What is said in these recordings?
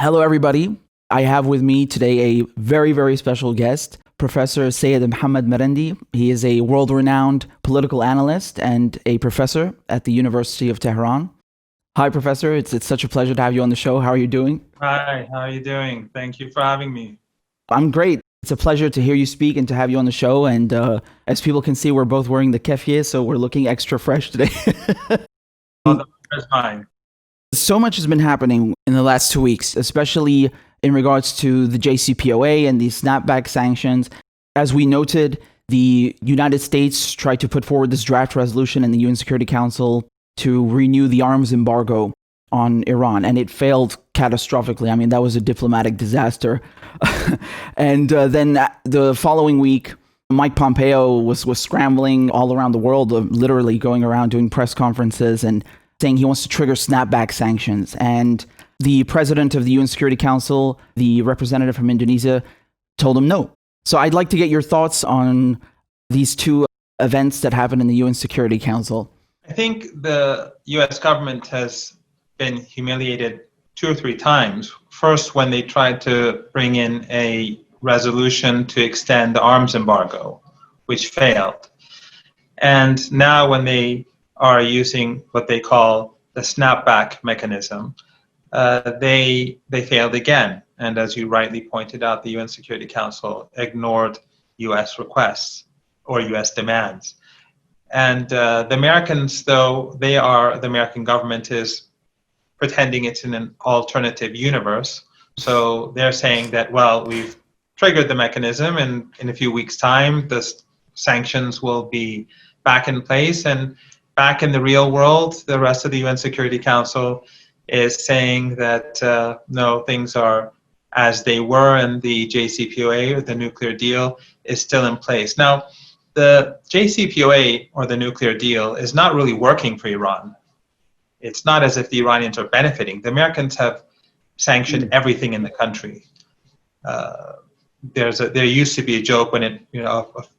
Hello, everybody. I have with me today a very, very special guest, Professor Syed Mohammad Marandi. He is a world-renowned political analyst and a professor at the University of Tehran. Hi, Professor. It's such a pleasure to have you on the show. How are you doing? Hi, how are you doing? Thank you for having me. I'm great. It's a pleasure to hear you speak and to have you on the show. And as people can see, we're both wearing the keffiyeh, so we're looking extra fresh today. Oh, the pleasure's mine. So much has been happening in the last 2 weeks, especially in regards to the JCPOA and the snapback sanctions. As we noted, the United States tried to put forward this draft resolution in the UN Security Council to renew the arms embargo on Iran, and it failed catastrophically. I mean, that was a diplomatic disaster. And then the following week, Mike Pompeo was scrambling all around the world, literally going around doing press conferences and saying he wants to trigger snapback sanctions. And the president of the UN Security Council, the representative from Indonesia, told him no. So I'd like to get your thoughts on these two events that happened in the UN Security Council. I think the US government has been humiliated 2 or 3 times. First, when they tried to bring in a resolution to extend the arms embargo, which failed. And now when they are using what they call the snapback mechanism, they failed again. And as you rightly pointed out, the UN Security Council ignored US requests or US demands. And the Americans, though, the American government is pretending it's in an alternative universe. So they're saying that, well, we've triggered the mechanism, and in a few weeks' time, the sanctions will be back in place. And back in the real world, the rest of the UN Security Council is saying that, no, things are as they were, and the JCPOA, or the nuclear deal, is still in place. Now, the JCPOA, or the nuclear deal, is not really working for Iran. It's not as if the Iranians are benefiting. The Americans have sanctioned everything in the country. There used to be a joke when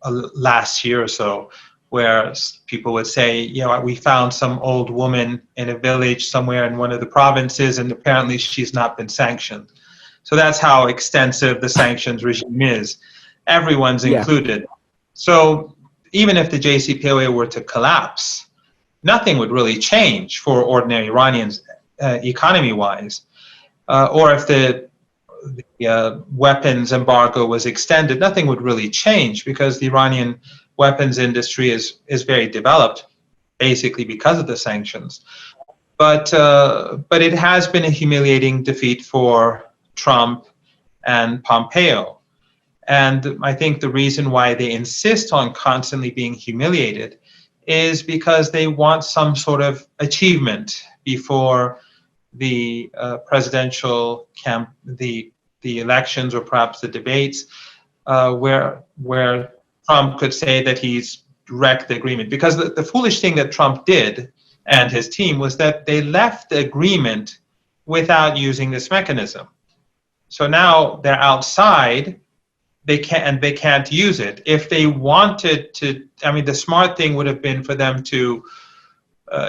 last year or so, where people would say, we found some old woman in a village somewhere in one of the provinces, and apparently she's not been sanctioned. So that's how extensive the sanctions regime is. Everyone's included. So even if the JCPOA were to collapse, nothing would really change for ordinary Iranians economy-wise. Or if the weapons embargo was extended, nothing would really change, because the Iranian weapons industry is very developed, basically because of the sanctions. But it has been a humiliating defeat for Trump and Pompeo. And I think the reason why they insist on constantly being humiliated is because they want some sort of achievement before the presidential the elections, or perhaps the debates, where Trump could say that he's wrecked the agreement. Because the foolish thing that Trump did, and his team, was that they left the agreement without using this mechanism. So now they're outside, they can't use it. If they wanted to, the smart thing would have been for them to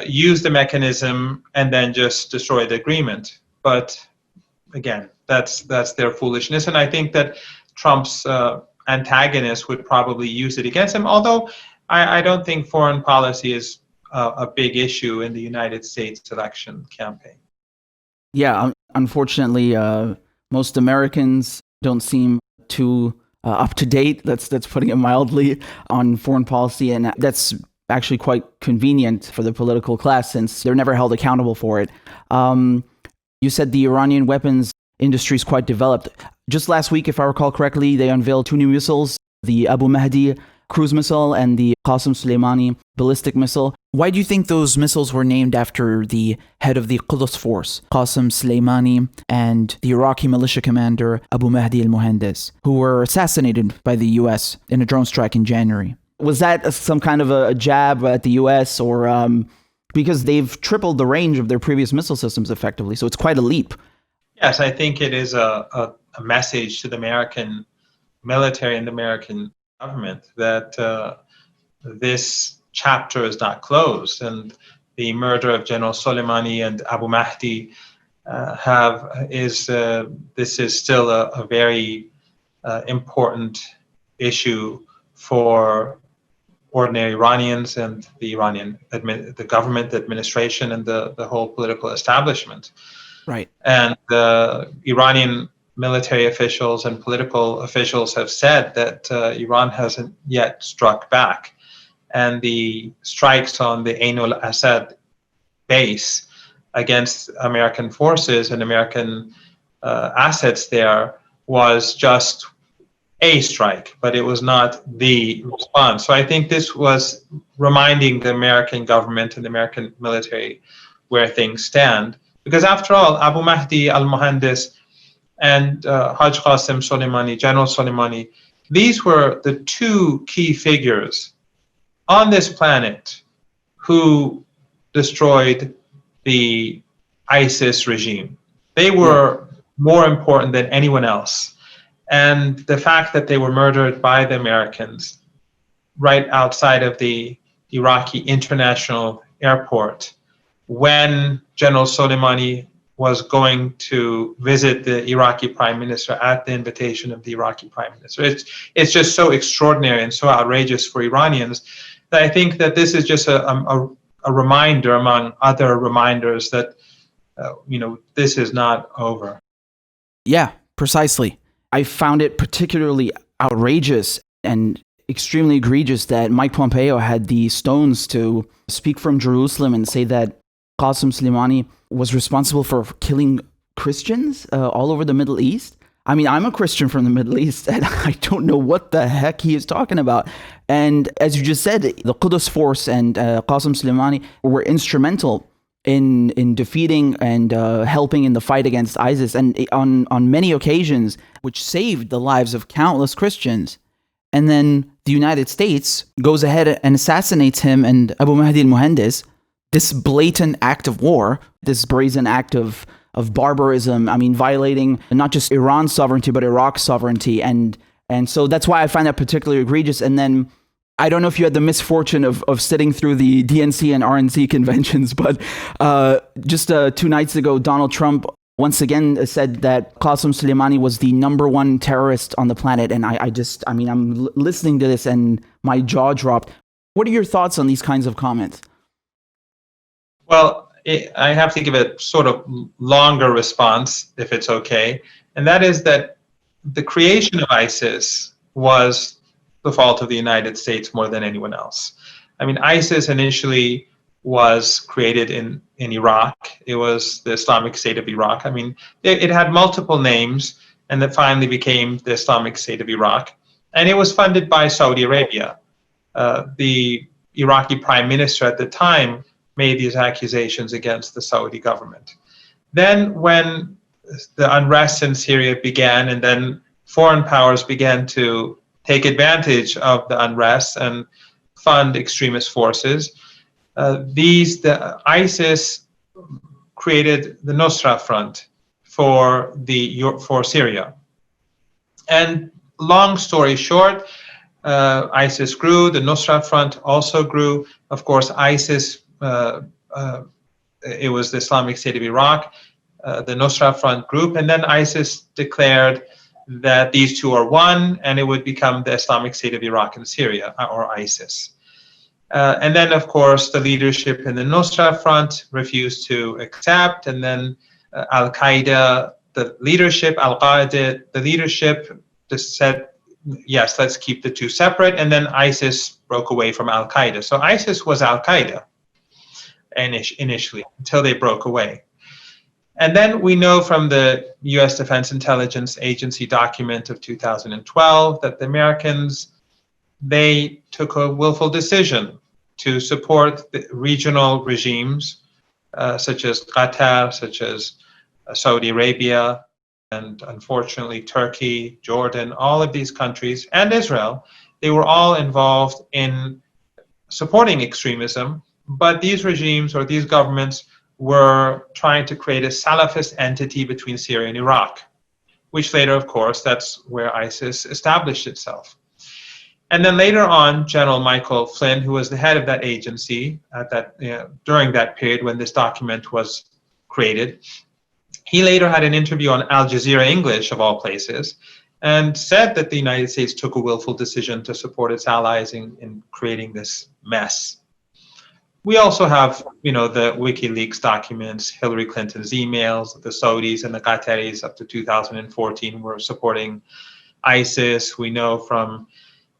use the mechanism and then just destroy the agreement. But again, that's their foolishness. And I think that Trump's antagonists would probably use it against him, although I don't think foreign policy is a big issue in the United States election campaign. Yeah, unfortunately, most Americans don't seem too up to date, that's putting it mildly, on foreign policy, and that's actually quite convenient for the political class, since they're never held accountable for it. You said the Iranian weapons industry is quite developed. Just last week, if I recall correctly, they unveiled 2 new missiles, the Abu Mahdi cruise missile and the Qasem Soleimani ballistic missile. Why do you think those missiles were named after the head of the Quds force, Qasem Soleimani, and the Iraqi militia commander Abu Mahdi al-Muhandis, who were assassinated by the U.S. in a drone strike in January? Was that some kind of a jab at the U.S., or because they've tripled the range of their previous missile systems effectively, so it's quite a leap? Yes, I think it is a message to the American military and the American government that this chapter is not closed, and the murder of General Soleimani and Abu Mahdi this is still a very important issue for ordinary Iranians and the the government, the administration, and the whole political establishment. Right. And the Iranian military officials and political officials have said that Iran hasn't yet struck back. And the strikes on the Ain al-Assad base against American forces and American assets there was just a strike, but it was not the response. So I think this was reminding the American government and the American military where things stand. Because after all, Abu Mahdi al-Muhandis and Haj Qasem Soleimani, General Soleimani, these were the two key figures on this planet who destroyed the ISIS regime. They were more important than anyone else. And the fact that they were murdered by the Americans right outside of the Iraqi International Airport when General Soleimani was going to visit the Iraqi Prime Minister at the invitation of the Iraqi Prime Minister. It's just so extraordinary and so outrageous for Iranians that I think that this is just a reminder among other reminders that, this is not over. Yeah, precisely. I found it particularly outrageous and extremely egregious that Mike Pompeo had the stones to speak from Jerusalem and say that Qasem Soleimani was responsible for killing Christians all over the Middle East. I mean, I'm a Christian from the Middle East, and I don't know what the heck he is talking about. And as you just said, the Quds Force and Qasem Soleimani were instrumental in defeating and helping in the fight against ISIS, and on many occasions, which saved the lives of countless Christians. And then the United States goes ahead and assassinates him and Abu Mahdi al-Muhandis, this blatant act of war, this brazen act of barbarism, I mean, violating not just Iran's sovereignty, but Iraq's sovereignty. And so that's why I find that particularly egregious. And then I don't know if you had the misfortune of sitting through the DNC and RNC conventions, but just 2 nights ago, Donald Trump once again said that Qasem Soleimani was the #1 terrorist on the planet. And I'm listening to this and my jaw dropped. What are your thoughts on these kinds of comments? Well, I have to give a sort of longer response, if it's okay. And that is that the creation of ISIS was the fault of the United States more than anyone else. I mean, ISIS initially was created in Iraq. It was the Islamic State of Iraq. I mean, it had multiple names, and that finally became the Islamic State of Iraq. And it was funded by Saudi Arabia. The Iraqi Prime Minister at the time made these accusations against the Saudi government. Then when the unrest in Syria began, and then foreign powers began to take advantage of the unrest and fund extremist forces, ISIS created the Nusra Front for Syria. And long story short, ISIS grew, the Nusra Front also grew. Of course, ISIS, it was the Islamic State of Iraq, the Nusra Front group, and then ISIS declared that these two are one, and it would become the Islamic State of Iraq and Syria, or ISIS. And then, of course, the leadership in the Nusra Front refused to accept, and then Al-Qaeda, the leadership, Al-Qaeda, the leadership just said, yes, let's keep the two separate, and then ISIS broke away from Al-Qaeda. So ISIS was Al-Qaeda initially, until they broke away. And then we know from the U.S. Defense Intelligence Agency document of 2012 that the Americans, they took a willful decision to support the regional regimes such as Qatar, such as Saudi Arabia, and unfortunately Turkey, Jordan, all of these countries, and Israel. They were all involved in supporting extremism, but these regimes or these governments were trying to create a Salafist entity between Syria and Iraq, which later, of course, that's where ISIS established itself. And then later on, General Michael Flynn, who was the head of that agency at that during that period when this document was created, He later had an interview on Al Jazeera English, of all places, and said that the United States took a willful decision to support its allies in creating this mess. We also have, the WikiLeaks documents, Hillary Clinton's emails, the Saudis and the Qataris up to 2014 were supporting ISIS. We know from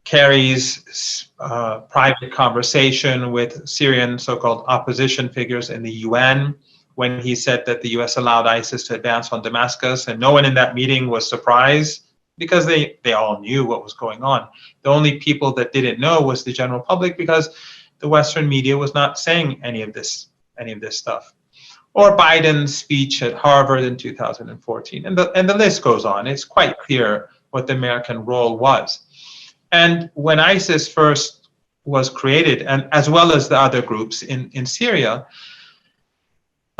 Kerry's private conversation with Syrian so-called opposition figures in the UN, when he said that the US allowed ISIS to advance on Damascus, and no one in that meeting was surprised because they all knew what was going on. The only people that didn't know was the general public, because the Western media was not saying any of this stuff. Or Biden's speech at Harvard in 2014, and the list goes on. It's quite clear what the American role was. And when ISIS first was created, and as well as the other groups in Syria,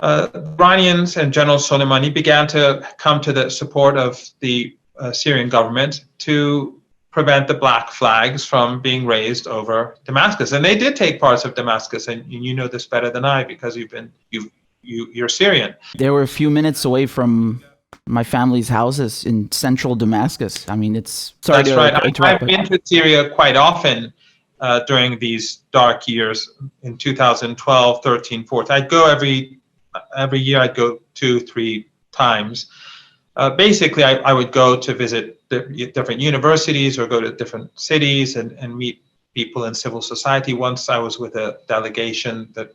Iranians and General Soleimani began to come to the support of the Syrian government to prevent the black flags from being raised over Damascus. And they did take parts of Damascus, and you know this better than I because you're Syrian. They were a few minutes away from my family's houses in central Damascus. I mean, it's... Sorry, that's right. I've been to Syria quite often during these dark years in 2012, 13, 14. I'd go every year. I'd go 2-3 times. Basically, I would go to visit different universities or go to different cities and meet people in civil society. Once I was with a delegation that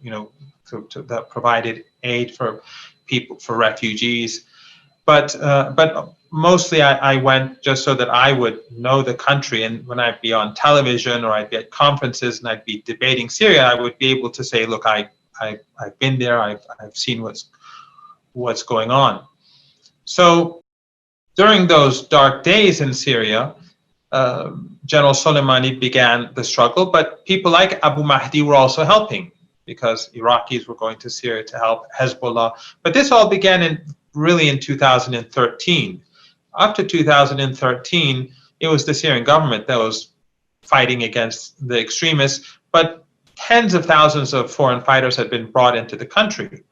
that provided aid for people, for refugees. But mostly I went just so that I would know the country, and when I'd be on television or I'd be at conferences and I'd be debating Syria, I would be able to say, look, I've been there, I've seen what's going on. So during those dark days in Syria, General Soleimani began the struggle, but people like Abu Mahdi were also helping, because Iraqis were going to Syria to help Hezbollah. But this all began really in 2013. Up to 2013, it was the Syrian government that was fighting against the extremists, but tens of thousands of foreign fighters had been brought into the country.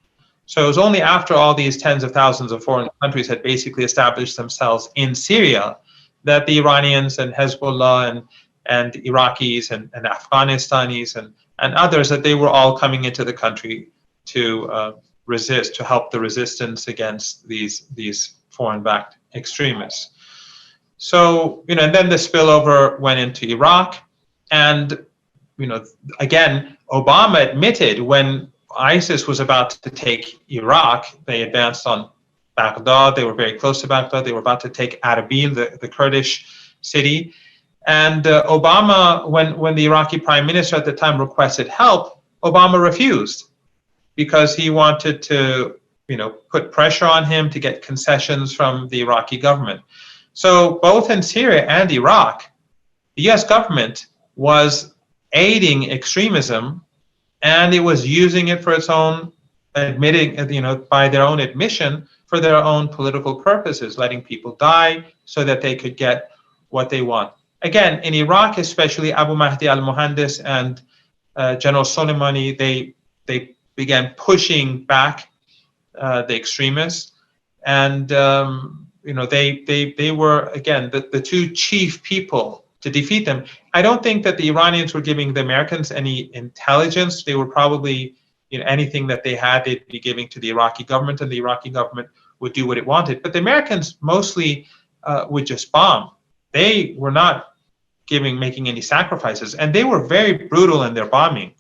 So it was only after all these tens of thousands of foreign countries had basically established themselves in Syria that the Iranians and Hezbollah and Iraqis and Afghanistanis and others, that they were all coming into the country to resist, to help the resistance against these foreign-backed extremists. So, and then the spillover went into Iraq, and, again, Obama admitted when ISIS was about to take Iraq, they advanced on Baghdad, they were very close to Baghdad, they were about to take Erbil, the Kurdish city. And Obama, when the Iraqi prime minister at the time requested help, Obama refused because he wanted to, put pressure on him to get concessions from the Iraqi government. So both in Syria and Iraq, the US government was aiding extremism, and it was using it for its own, admitting, by their own admission, for their own political purposes, letting people die so that they could get what they want. Again, in Iraq, especially Abu Mahdi al-Muhandis and General Soleimani, they began pushing back the extremists, and they were, again, the two chief people to defeat them. I don't think that the Iranians were giving the Americans any intelligence. They were probably, anything that they had, they'd be giving to the Iraqi government, and the Iraqi government would do what it wanted. But the Americans mostly would just bomb. They were not making any sacrifices, and they were very brutal in their bombing.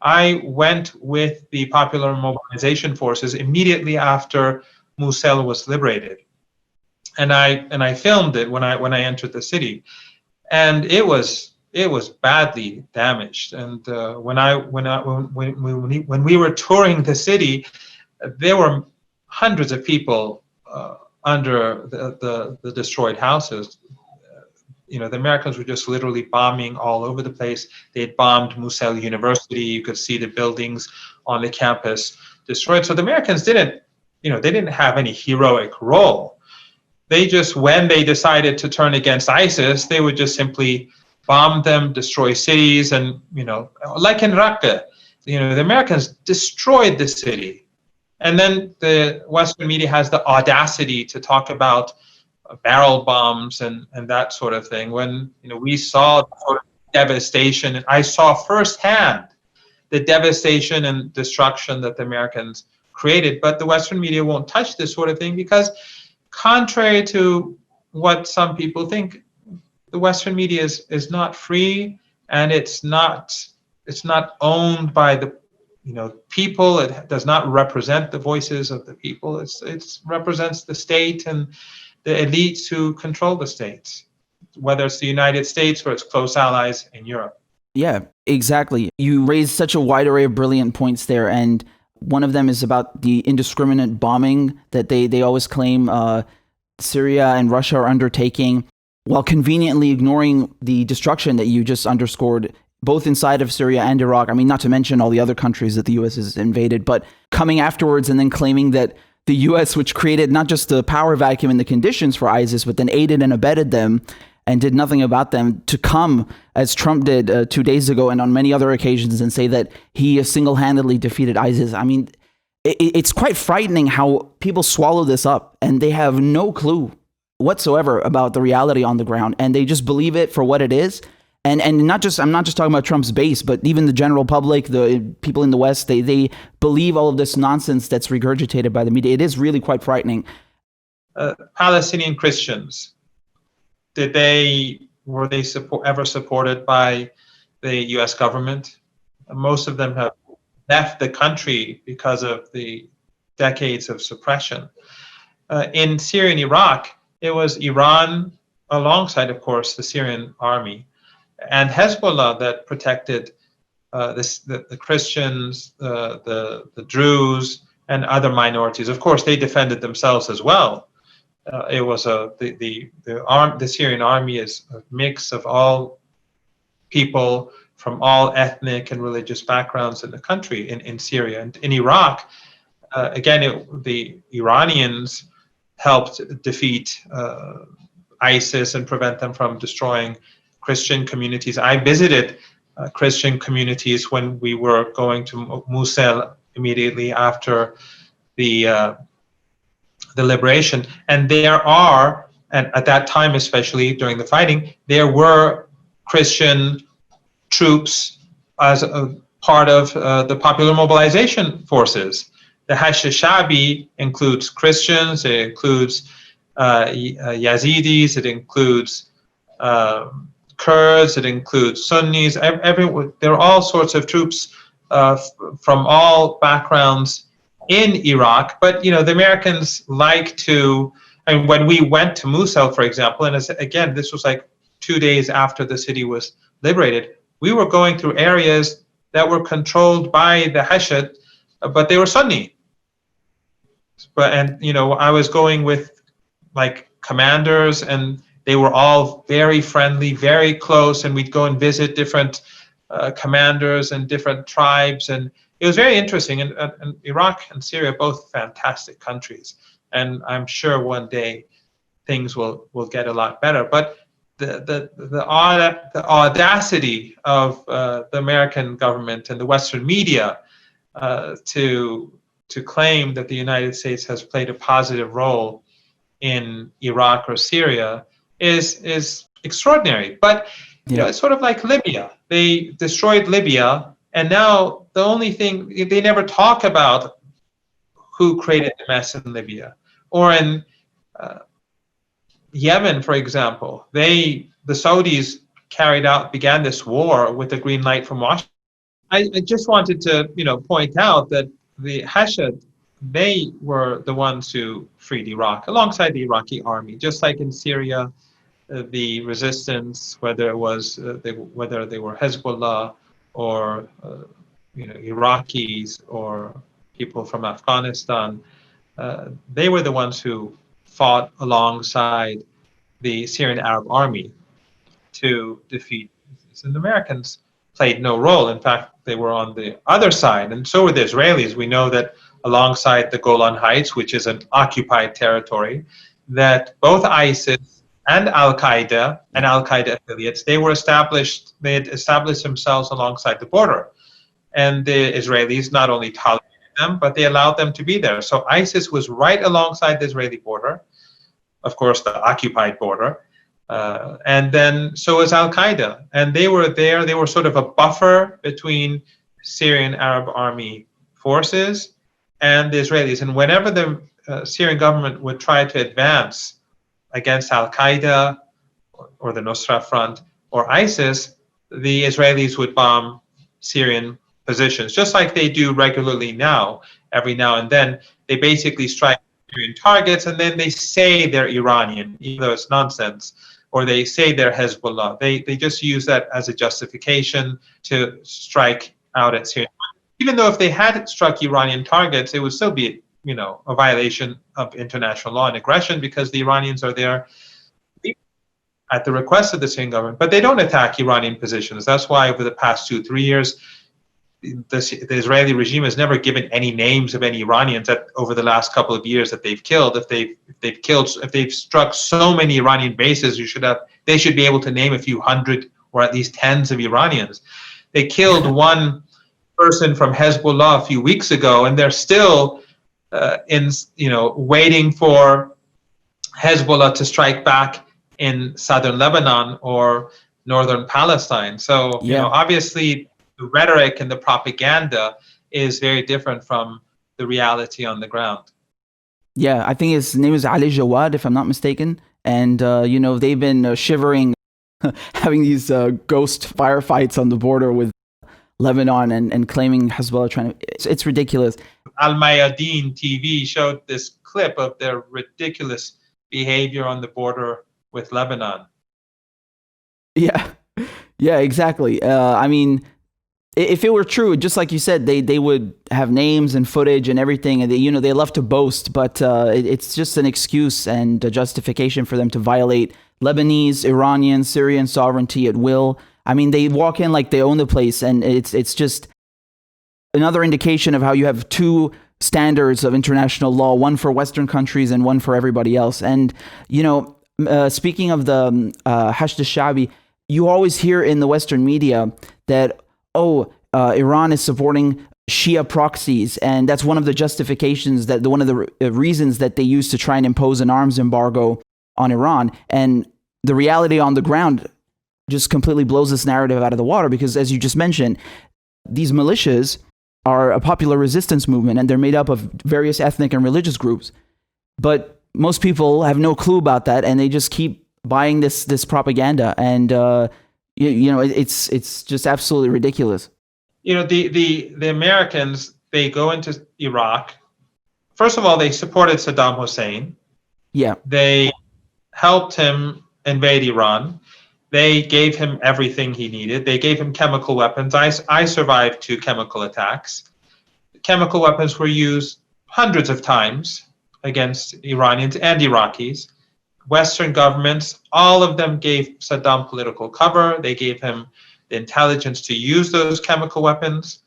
I went with the Popular Mobilization Forces immediately after Mosul was liberated, and I filmed it when I entered the city, and it was badly damaged. And when we were touring the city, there were hundreds of people under the destroyed houses. The Americans were just literally bombing all over the place. They had bombed Mosul University. You could see the buildings on the campus destroyed. So the Americans didn't have any heroic role. They just, when they decided to turn against ISIS, they would just simply bomb them, destroy cities, and, like in Raqqa, the Americans destroyed the city. And then the Western media has the audacity to talk about barrel bombs and that sort of thing, when we saw the sort of devastation, and I saw firsthand the devastation and destruction that the Americans created. But the Western media won't touch this sort of thing because, contrary to what some people think, the Western media is not free, and it's not owned by the people. It does not represent the voices of the people. It represents the state and the elites who control the states, whether it's the United States or its close allies in Europe. Yeah, exactly. You raised such a wide array of brilliant points there, and one of them is about the indiscriminate bombing that they always claim Syria and Russia are undertaking, while conveniently ignoring the destruction that you just underscored, both inside of Syria and Iraq. I mean, not to mention all the other countries that the U.S. has invaded, but coming afterwards and then claiming that the U.S., which created not just the power vacuum and the conditions for ISIS, but then aided and abetted them and did nothing about them, to come, as Trump did 2 days ago and on many other occasions, and say that he single-handedly defeated ISIS. I mean, it's quite frightening how people swallow this up, and they have no clue whatsoever about the reality on the ground, and they just believe it for what it is. And I'm not just talking about Trump's base, but even the general public, the people in the West, they believe all of this nonsense that's regurgitated by the media. It is really quite frightening. Palestinian Christians, were they ever supported by the U.S. government? Most of them have left the country because of the decades of suppression. In Syria and Iraq, it was Iran, alongside, of course, the Syrian army, and Hezbollah that protected the Christians, the Druze, and other minorities. Of course, they defended themselves as well. It was the Syrian army is a mix of all people from all ethnic and religious backgrounds in the country in Syria. And in Iraq, again, the Iranians helped defeat ISIS and prevent them from destroying Christian communities. I visited Christian communities when we were going to Mosul immediately after the liberation, and there are, and at that time especially during the fighting, there were Christian troops as a part of the popular mobilization forces. The Hashd al-Sha'bi includes Christians, it includes Yazidis, it includes Kurds, it includes Sunnis. There are all sorts of troops from all backgrounds in Iraq. But the Americans like to, and when we went to Mosul, for example, and again, this was like 2 days after the city was liberated, we were going through areas that were controlled by the Hashd, but they were Sunni. And I was going with like commanders, and they were all very friendly, very close, and we'd go and visit different commanders and different tribes, and it was very interesting. And Iraq and Syria, both fantastic countries, and I'm sure one day things will get a lot better. But the audacity of the American government and the Western media to claim that the United States has played a positive role in Iraq or Syria is extraordinary. But it's sort of like Libya. They destroyed Libya, and now the only thing, they never talk about who created the mess in Libya. Or in Yemen, for example, the Saudis began this war with a green light from Washington. I just wanted to point out that the Hashd, they were the ones who freed Iraq alongside the Iraqi army, just like in Syria. The resistance, whether it was whether they were Hezbollah or Iraqis or people from Afghanistan, they were the ones who fought alongside the Syrian Arab army to defeat ISIS. And the Americans played no role. In fact, they were on the other side, and so were the Israelis. We know that alongside the Golan Heights, which is an occupied territory, that both ISIS and Al-Qaeda and Al-Qaeda affiliates, they had established themselves alongside the border. And the Israelis not only tolerated them, but they allowed them to be there. So ISIS was right alongside the Israeli border, of course, the occupied border. And then so was Al-Qaeda. And they were there. They were sort of a buffer between Syrian Arab army forces and the Israelis. And whenever the Syrian government would try to advance against Al-Qaeda or the Nusra Front or ISIS, the Israelis would bomb Syrian positions, just like they do regularly now. Every now and then, they basically strike Syrian targets, and then they say they're Iranian, even though it's nonsense, or they say they're Hezbollah. They just use that as a justification to strike out at Syria. Even though if they had struck Iranian targets, it would still be, a violation of international law and aggression, because the Iranians are there at the request of the Syrian government. But they don't attack Iranian positions. That's why over the past 2-3 years, the Israeli regime has never given any names of any Iranians that over the last couple of years that they've killed. If they've struck so many Iranian bases, they should be able to name a few hundred or at least tens of Iranians. They killed one person from Hezbollah a few weeks ago, and they're still waiting for Hezbollah to strike back in southern Lebanon or northern Palestine. So obviously the rhetoric and the propaganda is very different from the reality on the ground. Yeah, I think his name is Ali Jawad, if I'm not mistaken. And, they've been shivering, having these ghost firefights on the border with Lebanon and claiming Hezbollah trying to... It's ridiculous. Al Mayadeen TV showed this clip of their ridiculous behavior on the border with Lebanon. Yeah, exactly. If it were true, just like you said, they would have names and footage and everything, and they love to boast, but it's just an excuse and a justification for them to violate Lebanese, Iranian, Syrian sovereignty at will. They walk in like they own the place, and it's just another indication of how you have two standards of international law, one for Western countries and one for everybody else. And speaking of the Hashd al-Sha'bi, you always hear in the Western media that Iran is supporting Shia proxies, and that's one of the justifications, that one of the reasons that they use to try and impose an arms embargo on Iran. And the reality on the ground just completely blows this narrative out of the water, because as you just mentioned, these militias are a popular resistance movement, and they're made up of various ethnic and religious groups. But most people have no clue about that, and they just keep buying this propaganda, and it's just absolutely ridiculous. The Americans, they go into Iraq. First of all, they supported Saddam Hussein. Yeah. They helped him invade Iran. They gave him everything he needed. They gave him chemical weapons. I survived 2 chemical attacks. Chemical weapons were used hundreds of times against Iranians and Iraqis. Western governments, all of them gave Saddam political cover. They gave him the intelligence to use those chemical weapons.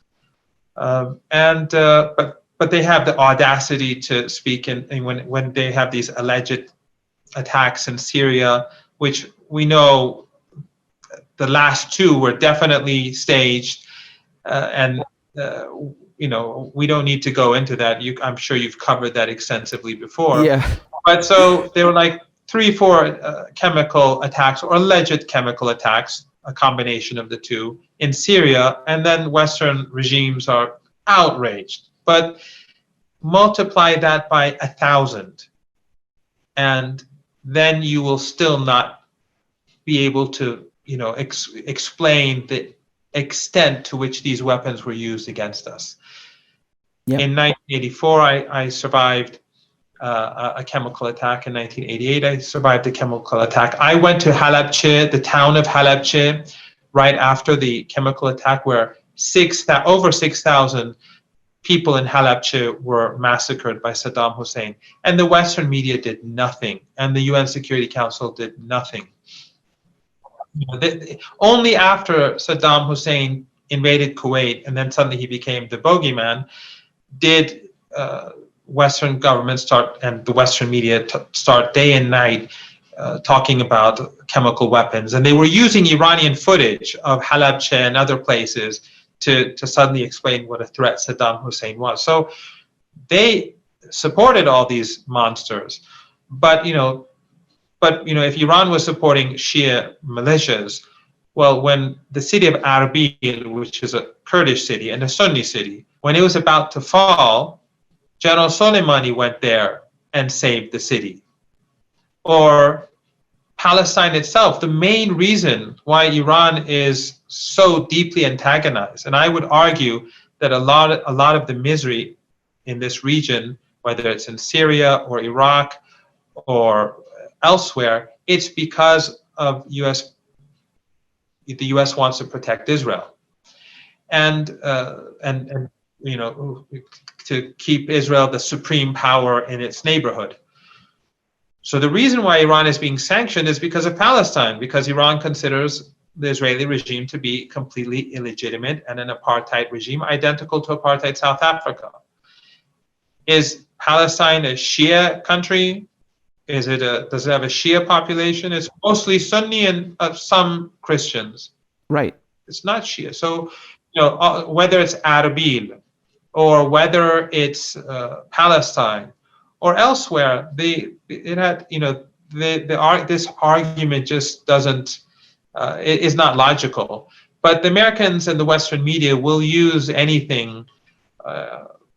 But they have the audacity to speak when they have these alleged attacks in Syria, which we know the last 2 were definitely staged, and we don't need to go into that. I'm sure you've covered that extensively before. Yeah. But so they were like 3-4 chemical attacks or alleged chemical attacks, a combination of the 2 in Syria, and then Western regimes are outraged. But multiply that by 1,000, and then you will still not be able to, explain the extent to which these weapons were used against us. Yep. In 1984, I survived a chemical attack. In 1988, I survived a chemical attack. I went to Halabja, the town of Halabja, right after the chemical attack, where over 6,000 people in Halabja were massacred by Saddam Hussein. And the Western media did nothing, and the UN Security Council did nothing. Only after Saddam Hussein invaded Kuwait, and then suddenly he became the bogeyman, did Western governments and the Western media start day and night talking about chemical weapons. And they were using Iranian footage of Halabja and other places to suddenly explain what a threat Saddam Hussein was. So they supported all these monsters, but if Iran was supporting Shia militias, well, when the city of Arbil, which is a Kurdish city and a Sunni city, when it was about to fall, General Soleimani went there and saved the city. Or Palestine itself, the main reason why Iran is so deeply antagonized, and I would argue that a lot of the misery in this region, whether it's in Syria or Iraq or elsewhere, it's because of the U.S. wants to protect Israel, and to keep Israel the supreme power in its neighborhood. So the reason why Iran is being sanctioned is because of Palestine, because Iran considers the Israeli regime to be completely illegitimate and an apartheid regime identical to apartheid South Africa. Is Palestine a Shia country? Does it have a Shia population? It's mostly Sunni and some Christians. Right. It's not Shia. So, whether it's Arbil or whether it's Palestine or elsewhere, this argument just doesn't, is not logical. But the Americans and the Western media will use anything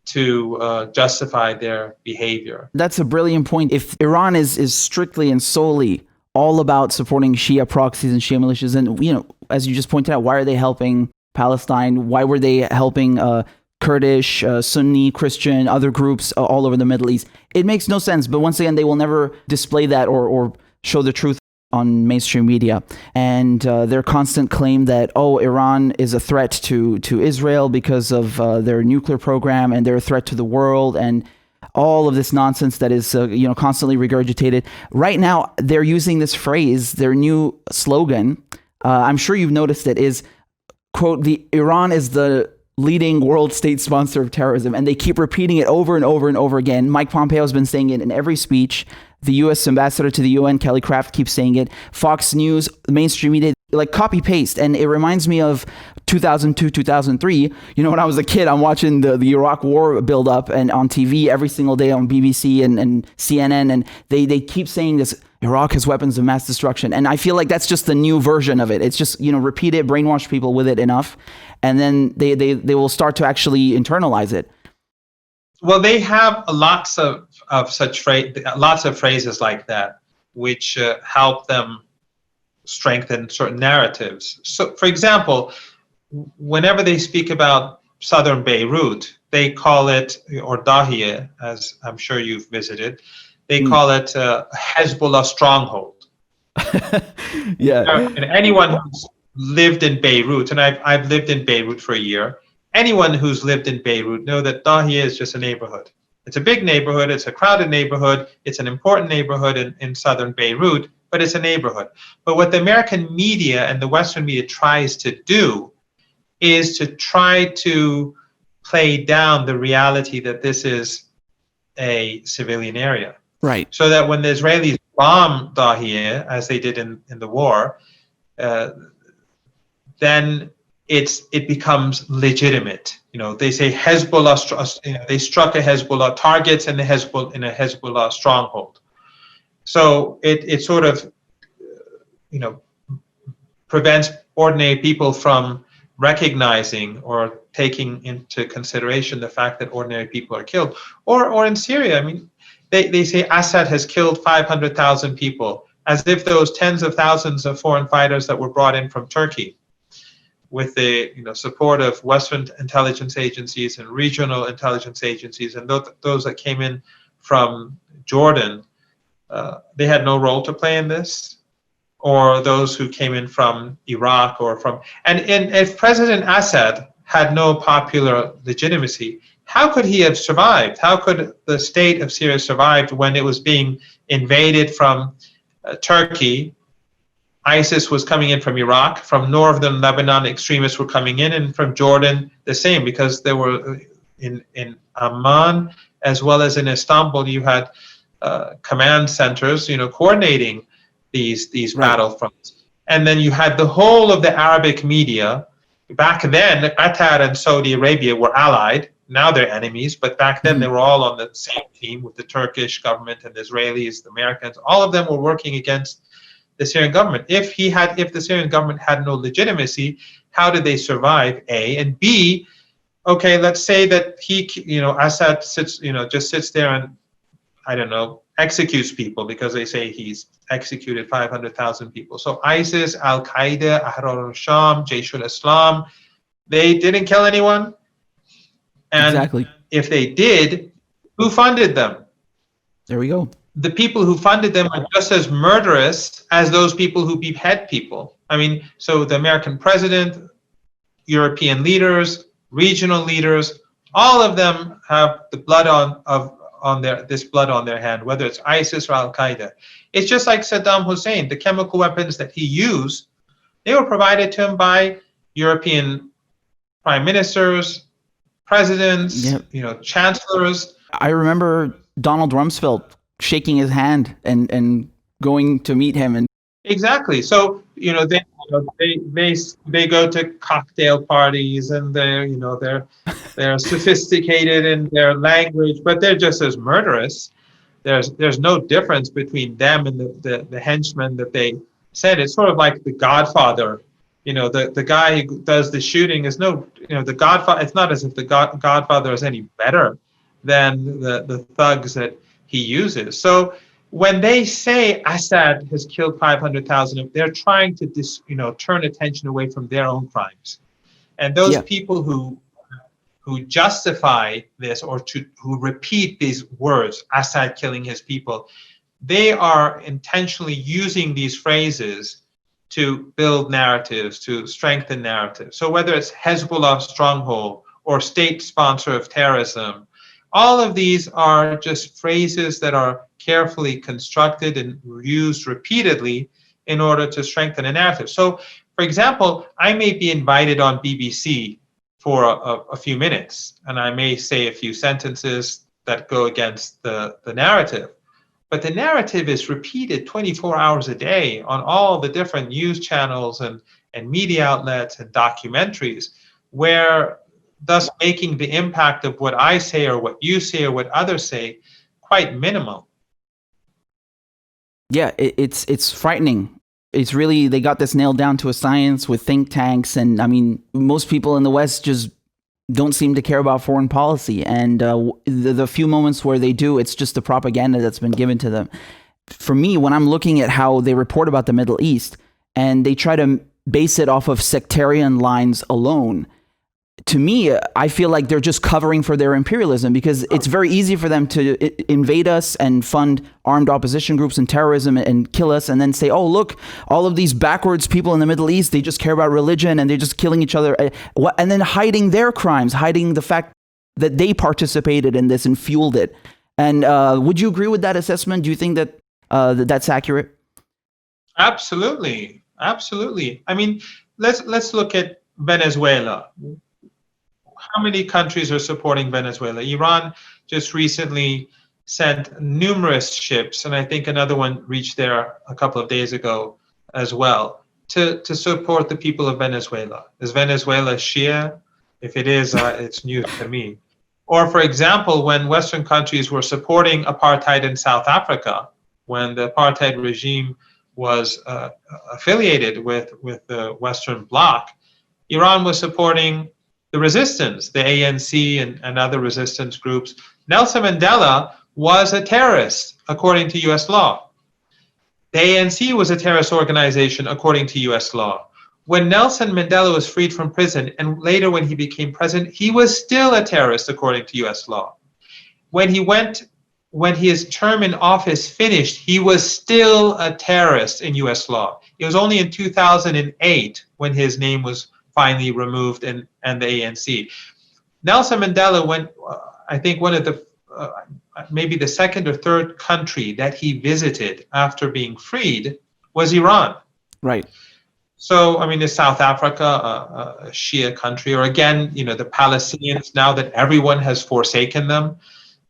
to justify their behavior. That's a brilliant point. If Iran is strictly and solely all about supporting Shia proxies and Shia militias, and as you just pointed out, why are they helping Palestine? Why were they helping Kurdish, Sunni, Christian, other groups all over the Middle East? It makes no sense. But once again, they will never display that or show the truth on mainstream media. And their constant claim that, Iran is a threat to Israel because of their nuclear program, and they're a threat to the world, and all of this nonsense that is constantly regurgitated. Right now, they're using this phrase, their new slogan, I'm sure you've noticed it, is, quote, Iran is the leading world state sponsor of terrorism. And they keep repeating it over and over and over again. Mike Pompeo has been saying it in every speech. The U.S. ambassador to the UN, Kelly Craft, keeps saying it. Fox News, mainstream media, like copy paste. And it reminds me of 2002, 2003. When I was a kid, I'm watching the Iraq war build up and on TV every single day on BBC and CNN. And they keep saying this, Iraq has weapons of mass destruction. And I feel like that's just the new version of it. It's just, repeat it, brainwash people with it enough. And then they will start to actually internalize it. Well, they have lots of phrases like that, which help them strengthen certain narratives. So, for example, whenever they speak about southern Beirut, they call it, or Dahiyeh, as I'm sure you've visited, they call it Hezbollah stronghold. Yeah. And anyone who's lived in Beirut, and I've lived in Beirut for a year, anyone who's lived in Beirut know that Dahiyeh is just a neighborhood. It's a big neighborhood, it's a crowded neighborhood, it's an important neighborhood in southern Beirut, but it's a neighborhood. But what the American media and the Western media tries to do is to try to play down the reality that this is a civilian area. Right. So that when the Israelis bomb Dahiyeh, as they did in the war, then it becomes legitimate. They say Hezbollah, they struck a Hezbollah targets in a Hezbollah stronghold. So it sort of, prevents ordinary people from recognizing or taking into consideration the fact that ordinary people are killed. Or in Syria, they say Assad has killed 500,000 people, as if those tens of thousands of foreign fighters that were brought in from Turkey, with the support of Western intelligence agencies and regional intelligence agencies, and those that came in from Jordan, they had no role to play in this, or those who came in from Iraq and if President Assad had no popular legitimacy, how could he have survived? How could the state of Syria survive when it was being invaded from Turkey? ISIS was coming in from Iraq, from northern Lebanon, extremists were coming in, and from Jordan, the same, because there were in Amman as well as in Istanbul, you had command centers, coordinating these right. battlefronts. And then you had the whole of the Arabic media back then, Qatar and Saudi Arabia were allied. Now they're enemies, but back then they were all on the same team with the Turkish government and the Israelis, the Americans. All of them were working against the Syrian government. If the Syrian government had no legitimacy, how did they survive? A, and B. Okay, let's say that Assad just sits there and, I don't know, executes people because they say he's executed 500,000 people. So ISIS, Al Qaeda, Ahrar al-Sham, Jaish al-Islam, they didn't kill anyone. And exactly. If they did, who funded them? There we go. The people who funded them are just as murderous as those people who behead people. I mean, so the American president, European leaders, regional leaders, all of them have the blood on their hand, whether it's ISIS or Al Qaeda. It's just like Saddam Hussein. The chemical weapons that he used, they were provided to him by European prime ministers, presidents, chancellors. I remember Donald Rumsfeld shaking his hand and going to meet him. And exactly. So they go to cocktail parties and they're sophisticated in their language, but they're just as murderous. There's no difference between them and the henchmen that they sent. It's sort of like The Godfather. The guy who does the shooting is the Godfather. It's not as if the Godfather is any better than the thugs that he uses. So when they say Assad has killed 500,000, they're trying to turn attention away from their own crimes. And those people who justify this or who repeat these words, Assad killing his people, they are intentionally using these phrases to build narratives, to strengthen narratives. So whether it's Hezbollah stronghold or state sponsor of terrorism, all of these are just phrases that are carefully constructed and used repeatedly in order to strengthen a narrative. So, for example, I may be invited on BBC for a few minutes, and I may say a few sentences that go against the narrative. But the narrative is repeated 24 hours a day on all the different news channels and media outlets and documentaries, where thus making the impact of what I say or what you say or what others say quite minimal. Yeah, it's frightening. It's really, they got this nailed down to a science with think tanks. And I mean, most people in the West just don't seem to care about foreign policy. And the few moments where they do, it's just the propaganda that's been given to them. For me, when I'm looking at how they report about the Middle East and they try to base it off of sectarian lines alone, to me, I feel like they're just covering for their imperialism, because it's very easy for them to invade us and fund armed opposition groups and terrorism and kill us, and then say, oh, look, all of these backwards people in the Middle East, they just care about religion and they're just killing each other. And then hiding their crimes, hiding the fact that they participated in this and fueled it. And would you agree with that assessment? Do you think that that's accurate? Absolutely. Absolutely. I mean, let's look at Venezuela. How many countries are supporting Venezuela? Iran just recently sent numerous ships, and I think another one reached there a couple of days ago as well, to support the people of Venezuela. Is Venezuela Shia? If it is, it's news to me. Or, for example, when Western countries were supporting apartheid in South Africa, when the apartheid regime was affiliated with the Western Bloc, Iran was supporting the resistance, the ANC and other resistance groups. Nelson Mandela was a terrorist, according to U.S. law. The ANC was a terrorist organization, according to U.S. law. When Nelson Mandela was freed from prison, and later when he became president, he was still a terrorist, according to U.S. law. When his term in office finished, he was still a terrorist in U.S. law. It was only in 2008 when his name was finally removed and the ANC. Nelson Mandela went, I think one of the, maybe the second or third country that he visited after being freed was Iran. Right. So, I mean, is South Africa a Shia country? Or again, the Palestinians, now that everyone has forsaken them,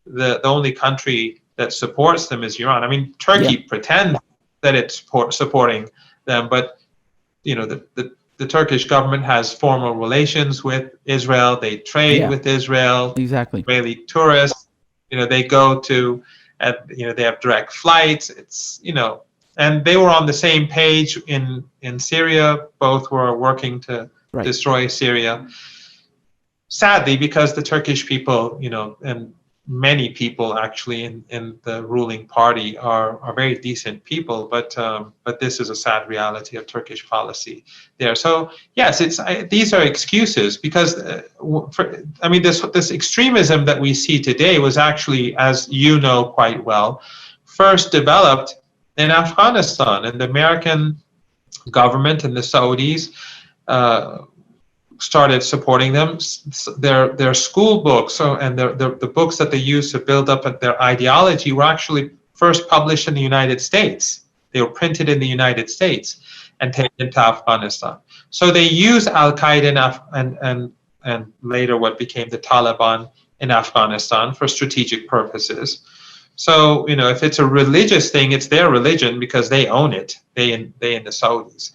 the only country that supports them is Iran. I mean, Turkey pretends that it's supporting them, but, the Turkish government has formal relations with Israel. They trade with Israel. Exactly. Israeli tourists, they go to, they have direct flights. It's, and they were on the same page in Syria. Both were working to destroy Syria. Sadly, because the Turkish people, and many people actually in the ruling party are very decent people, but this is a sad reality of Turkish policy there. So yes, these are excuses because this extremism that we see today was actually, as you know quite well, first developed in Afghanistan, and the American government and the Saudis started supporting them. Their school books and the books that they used to build up their ideology were actually first published in the United States. They were printed in the United States and taken to Afghanistan. So they use Al-Qaeda and later what became the Taliban in Afghanistan for strategic purposes. So, if it's a religious thing, it's their religion because they own it, they and the Saudis.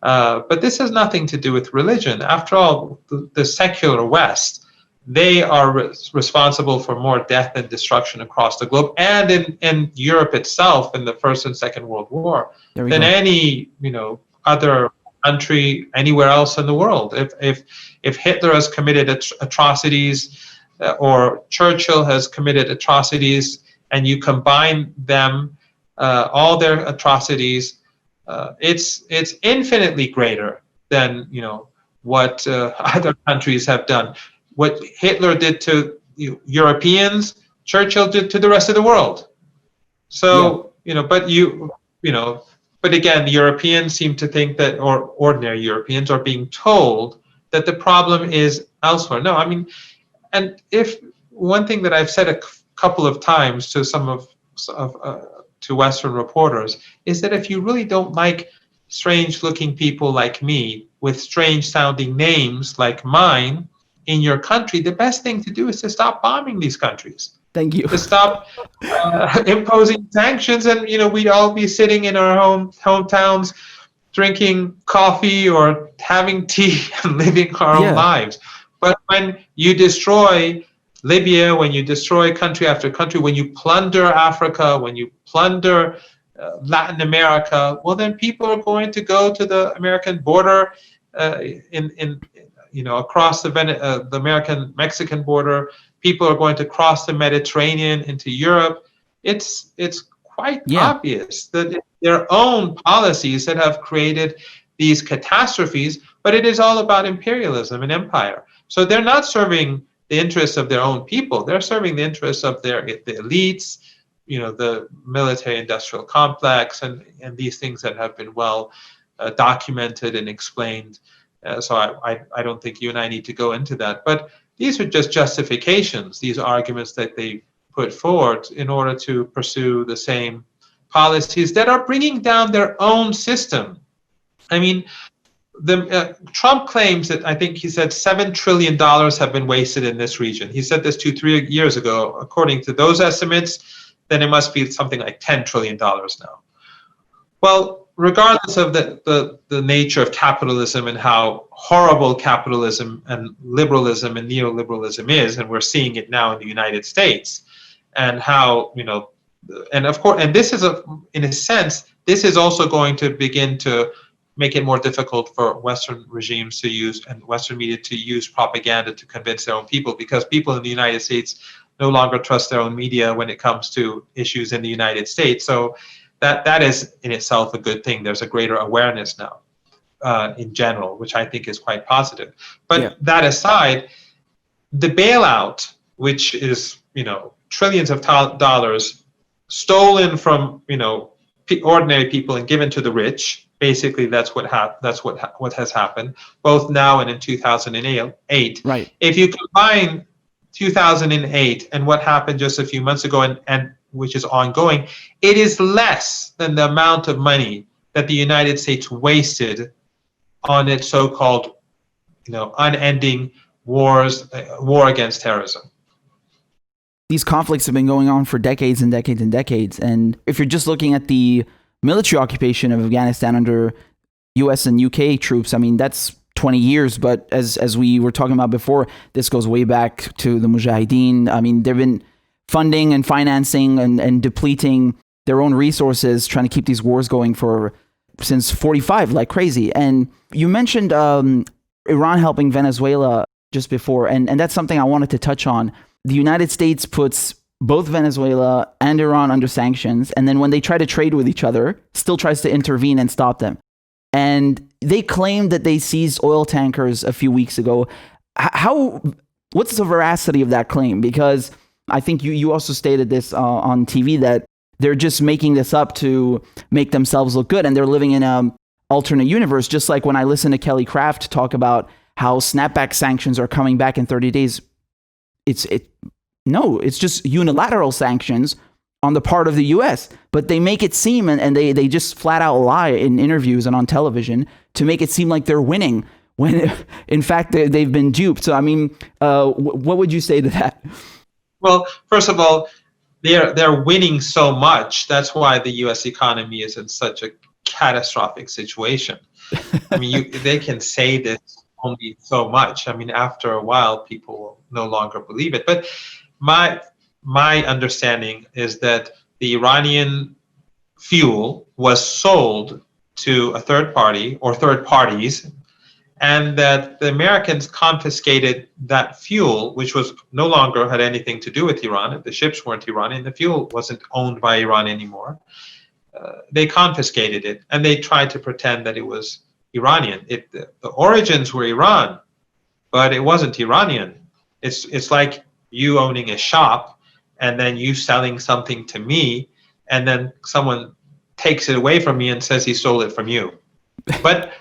But this has nothing to do with religion. After all, the secular West, they are responsible for more death and destruction across the globe and in Europe itself in the First and Second World War than any other country anywhere else in the world. If Hitler has committed atrocities or Churchill has committed atrocities, and you combine them, all their atrocities, it's infinitely greater than what other countries have done. What Hitler did to Europeans, Churchill did to the rest of the world. So but again, the Europeans seem to think that, or ordinary Europeans are being told that the problem is elsewhere. No, and if one thing that I've said a couple of times to to Western reporters is that if you really don't like strange-looking people like me with strange-sounding names like mine in your country, the best thing to do is to stop bombing these countries. Thank you. To stop imposing sanctions, and we'd all be sitting in our hometowns, drinking coffee or having tea and living our own lives. But when you destroy Libya, when you destroy country after country, when you plunder Africa, when you plunder Latin America, well, then people are going to go to the American border, across the American-Mexican border. People are going to cross the Mediterranean into Europe. It's quite obvious that it's their own policies that have created these catastrophes, but it is all about imperialism and empire. So they're not serving the interests of their own people. They're serving the interests of the elites, the military-industrial complex, and these things that have been well documented and explained. So I don't think you and I need to go into that. But these are just justifications, these arguments that they put forward in order to pursue the same policies that are bringing down their own system. Trump claims that, I think he said $7 trillion have been wasted in this region. He said this 2-3 years ago. According to those estimates, then it must be something like $10 trillion now. Well, regardless of the nature of capitalism and how horrible capitalism and liberalism and neoliberalism is, and we're seeing it now in the United States, and how, and of course, and this is in a sense, this is also going to begin to make it more difficult for Western regimes to use and Western media to use propaganda to convince their own people, because people in the United States no longer trust their own media when it comes to issues in the United States. So that is in itself a good thing. There's a greater awareness now in general, which I think is quite positive. But that aside, the bailout, which is trillions of dollars stolen from ordinary people and given to the rich. Basically, that's what has happened, both now and in 2008. Right. If you combine 2008 and what happened just a few months ago, and which is ongoing, it is less than the amount of money that the United States wasted on its so-called, unending war against terrorism. These conflicts have been going on for decades and decades and decades. And if you're just looking at the military occupation of Afghanistan under U.S. and U.K. troops, I mean, that's 20 years. But as we were talking about before, this goes way back to the Mujahideen. I mean, they've been funding and financing and depleting their own resources, trying to keep these wars going since 45, like crazy. And you mentioned Iran helping Venezuela just before, and that's something I wanted to touch on. The United States puts both Venezuela and Iran under sanctions, and then when they try to trade with each other, still tries to intervene and stop them. And they claimed that they seized oil tankers a few weeks ago. What's the veracity of that claim? Because I think you also stated this on TV, that they're just making this up to make themselves look good, and they're living in an alternate universe. Just like when I listen to Kelly Craft talk about how snapback sanctions are coming back in 30 days. It's just unilateral sanctions on the part of the U.S. But they make it seem, and they just flat out lie in interviews and on television to make it seem like they're winning, when in fact they've been duped. So I mean, what would you say to that? Well, first of all, they're winning so much. That's why the U.S. economy is in such a catastrophic situation. I mean, they can say this only so much. I mean, after a while, people will no longer believe it. But my understanding is that the Iranian fuel was sold to a third party or third parties, and that the Americans confiscated that fuel, which was no longer had anything to do with Iran. The ships weren't Iranian. The fuel wasn't owned by Iran anymore. They confiscated it, and they tried to pretend that it was Iranian. The origins were Iran, but it wasn't Iranian. It's like you owning a shop and then you selling something to me, and then someone takes it away from me and says he stole it from you. But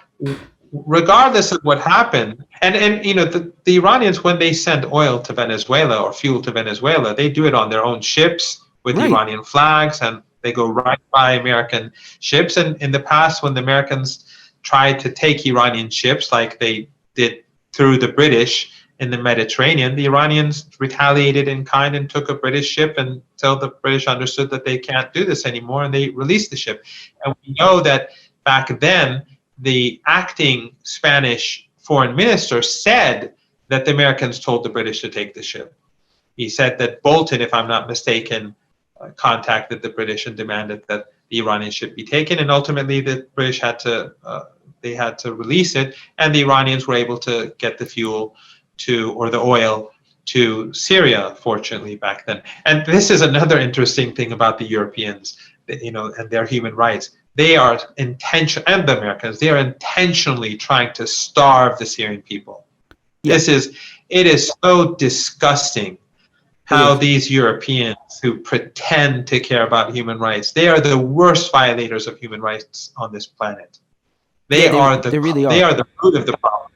regardless of what happened, and you know, the Iranians, when they send oil to Venezuela or fuel to Venezuela, they do it on their own ships with Iranian flags, and they go right by American ships. And in the past, when the Americans tried to take Iranian ships like they did through the British in the Mediterranean, the Iranians retaliated in kind and took a British ship until the British understood that they can't do this anymore, and they released the ship. And we know that back then, the acting Spanish foreign minister said that the Americans told the British to take the ship. He said that Bolton, if I'm not mistaken, contacted the British and demanded that the Iranian ship be taken, and ultimately the British had to release it, and the Iranians were able to get the fuel or the oil to Syria, fortunately, back then. And this is another interesting thing about the Europeans, you know, and their human rights. They are and the Americans, they are intentionally trying to starve the Syrian people. Yes. It is so disgusting how these Europeans who pretend to care about human rights, they are the worst violators of human rights on this planet. They are the root of the problem.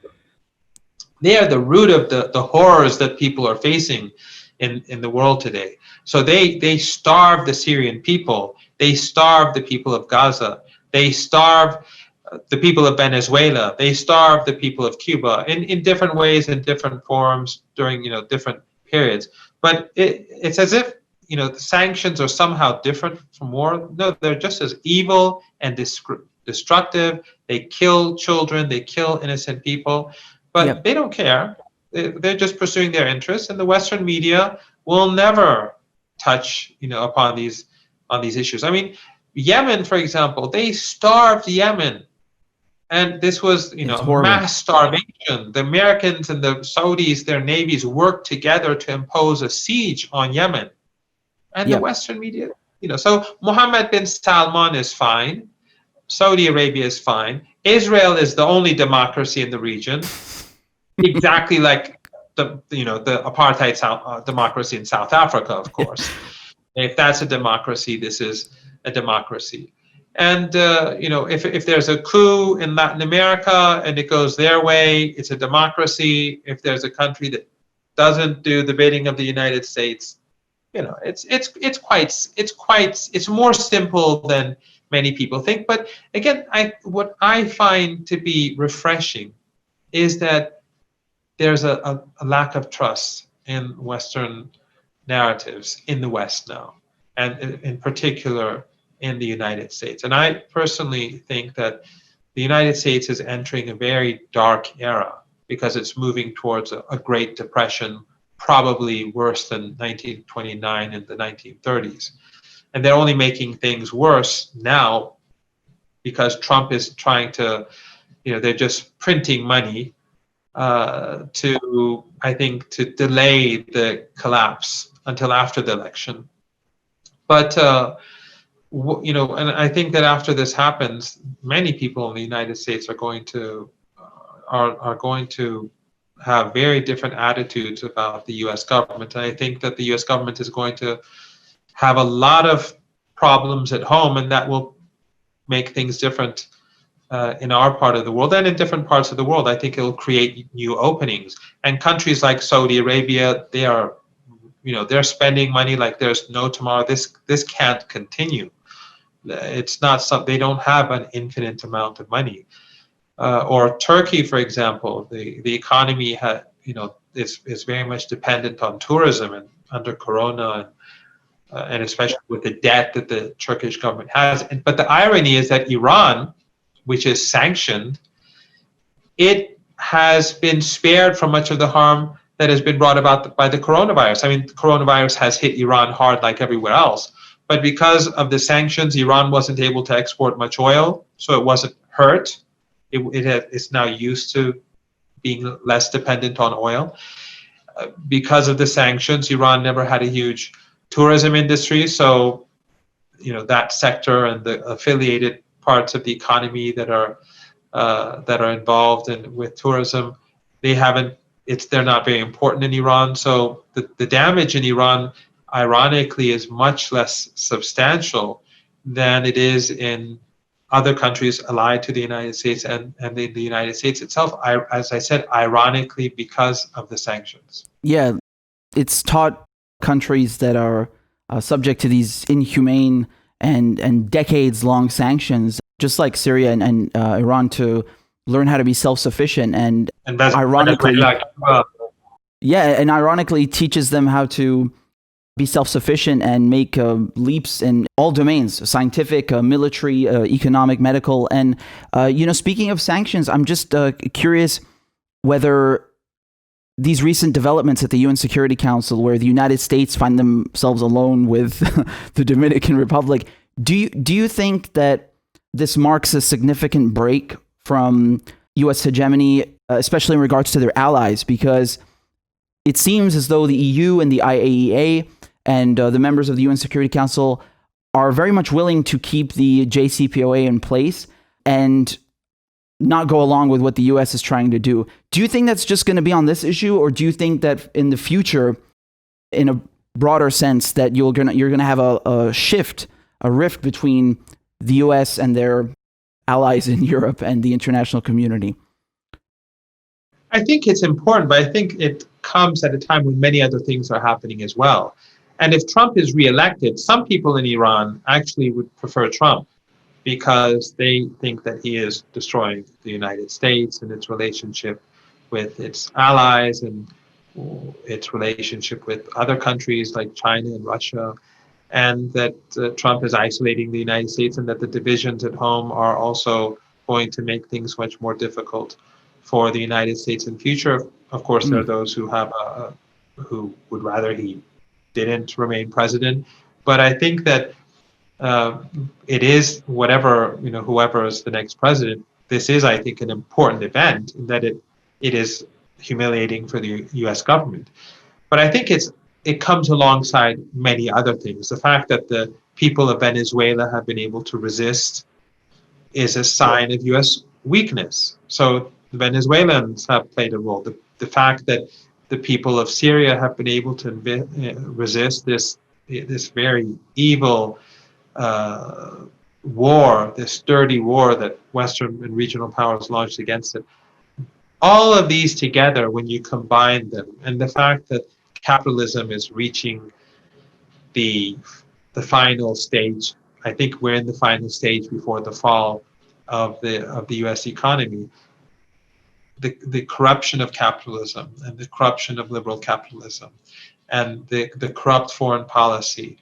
They are the root of the horrors that people are facing in the world today. So they starve the Syrian people. They starve the people of Gaza. They starve the people of Venezuela. They starve the people of Cuba in different ways, in different forms, during different periods. But it's as if the sanctions are somehow different from war. No, they're just as evil and destructive. They kill children. They kill innocent people. But they don't care. They're just pursuing their interests, and the Western media will never touch upon these issues. I mean, Yemen, for example, they starved Yemen, and this was mass starvation. The Americans and the Saudis, their navies, worked together to impose a siege on Yemen, and the Western media, so Mohammed bin Salman is fine, Saudi Arabia is fine, Israel is the only democracy in the region, exactly like the apartheid democracy in South Africa, of course. If that's a democracy, this is a democracy. And if there's a coup in Latin America and it goes their way, it's a democracy. If there's a country that doesn't do the bidding of the United States, it's more simple than many people think. But again, what I find to be refreshing is that there's a lack of trust in Western narratives in the West now, and in particular in the United States. And I personally think that the United States is entering a very dark era because it's moving towards a Great Depression, probably worse than 1929 and the 1930s. And they're only making things worse now because Trump is trying to, they're just printing money to, I think, to delay the collapse until after the election. But, and I think that after this happens, many people in the United States are going to have very different attitudes about the U.S. government. And I think that the U.S. government is going to have a lot of problems at home, and that will make things different in our part of the world and in different parts of the world. I think it'll create new openings. And countries like Saudi Arabia, they're spending money like there's no tomorrow. This can't continue. It's not something, they don't have an infinite amount of money. Or Turkey, for example, the economy is very much dependent on tourism, and under Corona and especially with the debt that the Turkish government has. But the irony is that Iran, which is sanctioned, it has been spared from much of the harm that has been brought about by the coronavirus. I mean, the coronavirus has hit Iran hard like everywhere else. But because of the sanctions, Iran wasn't able to export much oil, so it wasn't hurt. It's now used to being less dependent on oil. Because of the sanctions, Iran never had a huge tourism industry, so that sector and the affiliated parts of the economy that are involved with tourism, they're not very important in Iran. So the damage in Iran, ironically, is much less substantial than it is in other countries allied to the United States and in the United States itself, as I said, ironically, because of the sanctions. Yeah, it's taught countries that are subject to these inhumane and decades-long sanctions, just like Syria and Iran, to learn how to be self-sufficient and ironically, and ironically teaches them how to be self-sufficient and make leaps in all domains: scientific, military, economic, medical. And speaking of sanctions, I'm just curious whether these recent developments at the UN Security Council, where the United States find themselves alone with the Dominican Republic, do you think that this marks a significant break from U.S. hegemony, especially in regards to their allies? Because it seems as though the EU and the IAEA and the members of the UN Security Council are very much willing to keep the JCPOA in place and not go along with what the U.S. is trying to do. Do you think that's just going to be on this issue, or do you think that in the future, in a broader sense, that you're gonna have a rift between the U.S. and their allies in Europe and the international community? I think it's important, but I think it comes at a time when many other things are happening as well. And if Trump is reelected, some people in Iran actually would prefer Trump because they think that he is destroying the United States and its relationship with its allies and its relationship with other countries like China and Russia, and that Trump is isolating the United States, and that the divisions at home are also going to make things much more difficult for the United States in future. Of course, there are those who would rather he didn't remain president, but I think that it is whoever is the next president. This is, I think, an important event in that it is humiliating for the U.S. government. But I think it comes alongside many other things. The fact that the people of Venezuela have been able to resist is a sign of U.S. weakness. So the Venezuelans have played a role. The fact that the people of Syria have been able to resist this very evil war, this dirty war that Western and regional powers launched against it. All of these together, when you combine them, and the fact that capitalism is reaching the final stage, I think we're in the final stage before the fall of the U.S. economy. The corruption of capitalism and the corruption of liberal capitalism and the corrupt foreign policy,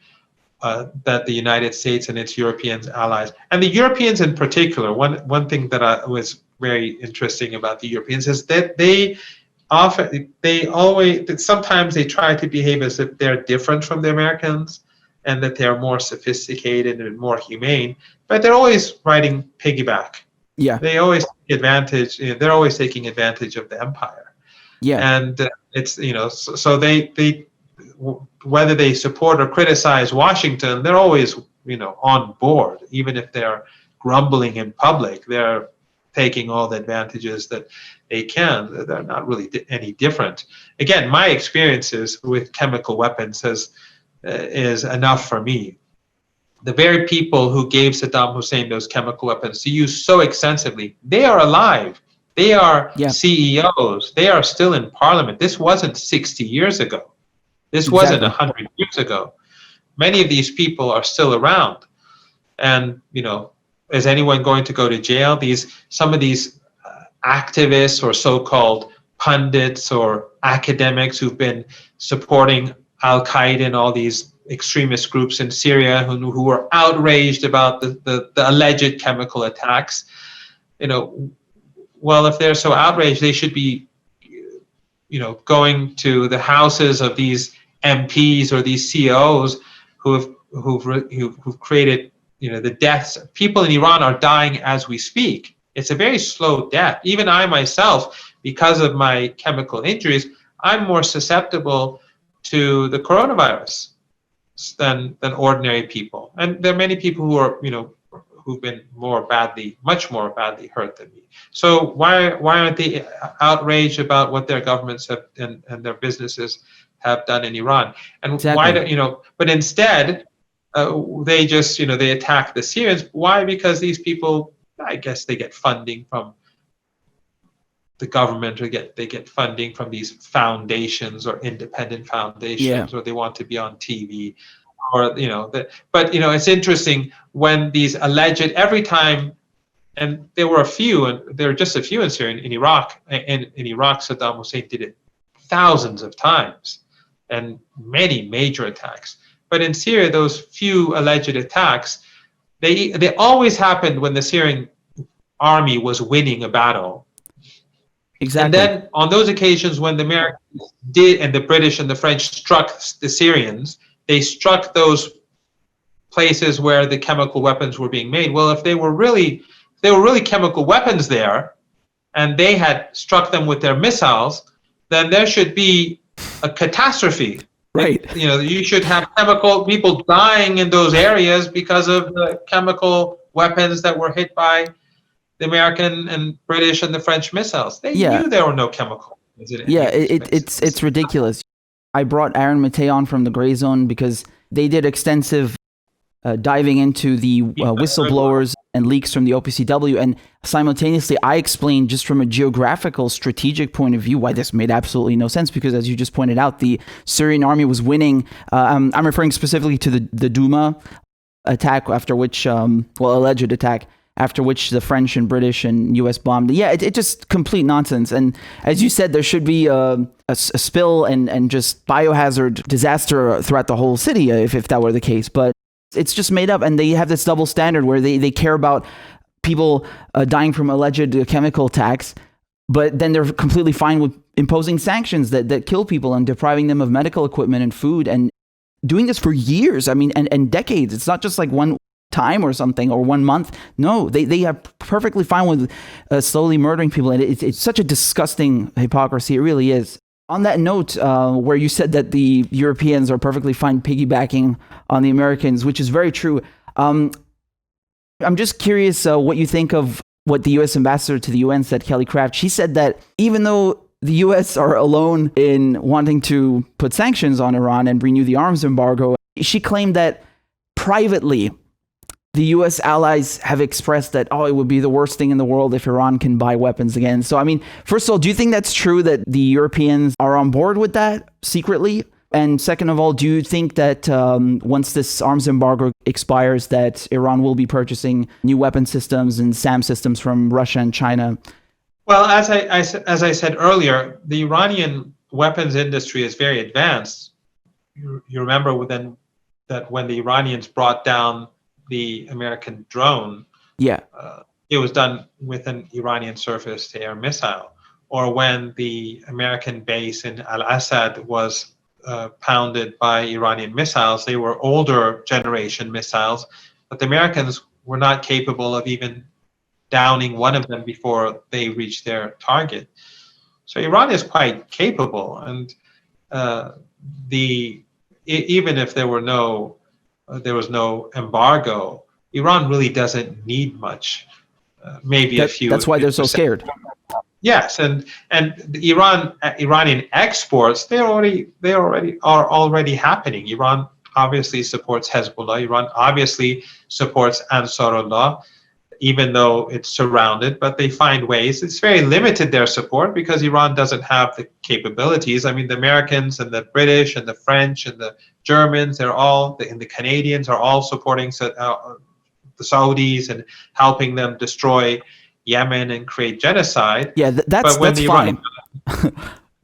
that the United States and its European allies, and the Europeans in particular, one thing that was very interesting about the Europeans is that sometimes they try to behave as if they're different from the Americans and that they're more sophisticated and more humane, but they're always riding piggyback. Yeah. They always take advantage. They're always taking advantage of the empire. Yeah. And it's, so they whether they support or criticize Washington, they're always, on board. Even if they're grumbling in public, they're taking all the advantages that they can. They're not really any different. Again, my experiences with chemical weapons is enough for me. The very people who gave Saddam Hussein those chemical weapons to use so extensively, they are alive. They are CEOs. They are still in parliament. This wasn't 60 years ago. This wasn't 100 years ago. Many of these people are still around. And, is anyone going to go to jail? Some of these activists or so-called pundits or academics who've been supporting Al-Qaeda and all these extremist groups in Syria who were outraged about the alleged chemical attacks, well, if they're so outraged, they should be, going to the houses of these MPs or these CEOs who've created, the deaths. People in Iran are dying as we speak. It's a very slow death. Even I myself, because of my chemical injuries, I'm more susceptible to the coronavirus than ordinary people. And there are many people who are, who've been much more badly hurt than me. So why aren't they outraged about what their governments have and their businesses have done in Iran? And why don't but instead they just they attack the Syrians. Why? Because these people, I guess, they get funding from the government, or they get funding from these foundations or independent foundations, or they want to be on TV, or but it's interesting when these alleged, every time, and there were just a few in Syria. In Iraq, Saddam Hussein did it thousands of times and many major attacks. But in Syria, those few alleged attacks, they always happened when the Syrian army was winning a battle. Exactly. And then on those occasions when the Americans did, and the British and the French struck the Syrians, they struck those places where the chemical weapons were being made. Well, if they were really chemical weapons there, and they had struck them with their missiles, then there should be a catastrophe. Right. You should have people dying in those areas because of the chemical weapons that were hit by the American and British and the French missiles. They knew there were no chemical weapons. It's ridiculous. I brought Aaron Matei on from the Grayzone because they did extensive diving into the whistleblowers and leaks from the OPCW, and simultaneously I explained just from a geographical strategic point of view why this made absolutely no sense, because as you just pointed out, the Syrian army was winning. I'm referring specifically to the Duma attack, after which alleged attack, after which the French and British and U.S. bombed. Yeah, it just complete nonsense. And as you said, there should be a spill and just biohazard disaster throughout the whole city if that were the case. But it's just made up, and they have this double standard where they care about people dying from alleged chemical attacks, but then they're completely fine with imposing sanctions that kill people and depriving them of medical equipment and food, and doing this for years. I mean, and decades. It's not just like one time or something, or 1 month. No, they are perfectly fine with slowly murdering people, and it's such a disgusting hypocrisy. It really is. On that note, where you said that the Europeans are perfectly fine piggybacking on the Americans, which is very true. I'm just curious what you think of what the U.S. ambassador to the UN said, Kelly Craft. She said that even though the U.S. are alone in wanting to put sanctions on Iran and renew the arms embargo, she claimed that privately, the U.S. allies have expressed that, it would be the worst thing in the world if Iran can buy weapons again. So, I mean, first of all, do you think that's true that the Europeans are on board with that secretly? And second of all, do you think that once this arms embargo expires, that Iran will be purchasing new weapon systems and SAM systems from Russia and China? Well, as I said earlier, the Iranian weapons industry is very advanced. You remember then that when the Iranians brought down the American drone, Yeah. it was done with an Iranian surface-to-air missile, or when the American base in Al-Assad was pounded by Iranian missiles. They were older generation missiles, but the Americans were not capable of even downing one of them before they reached their target. So Iran is quite capable, and even if there was no embargo, Iran really doesn't need much. Maybe a few. That's why they're so scared. Yes, and the Iranian exports they are already happening. Iran obviously supports Hezbollah. Iran obviously supports Ansarullah, even though it's surrounded. But they find ways. It's very limited, their support, because Iran doesn't have the capabilities. I mean, the Americans and the British and the French and the Germans, and the Canadians are all supporting the Saudis and helping them destroy Yemen and create genocide. Yeah, that's fine.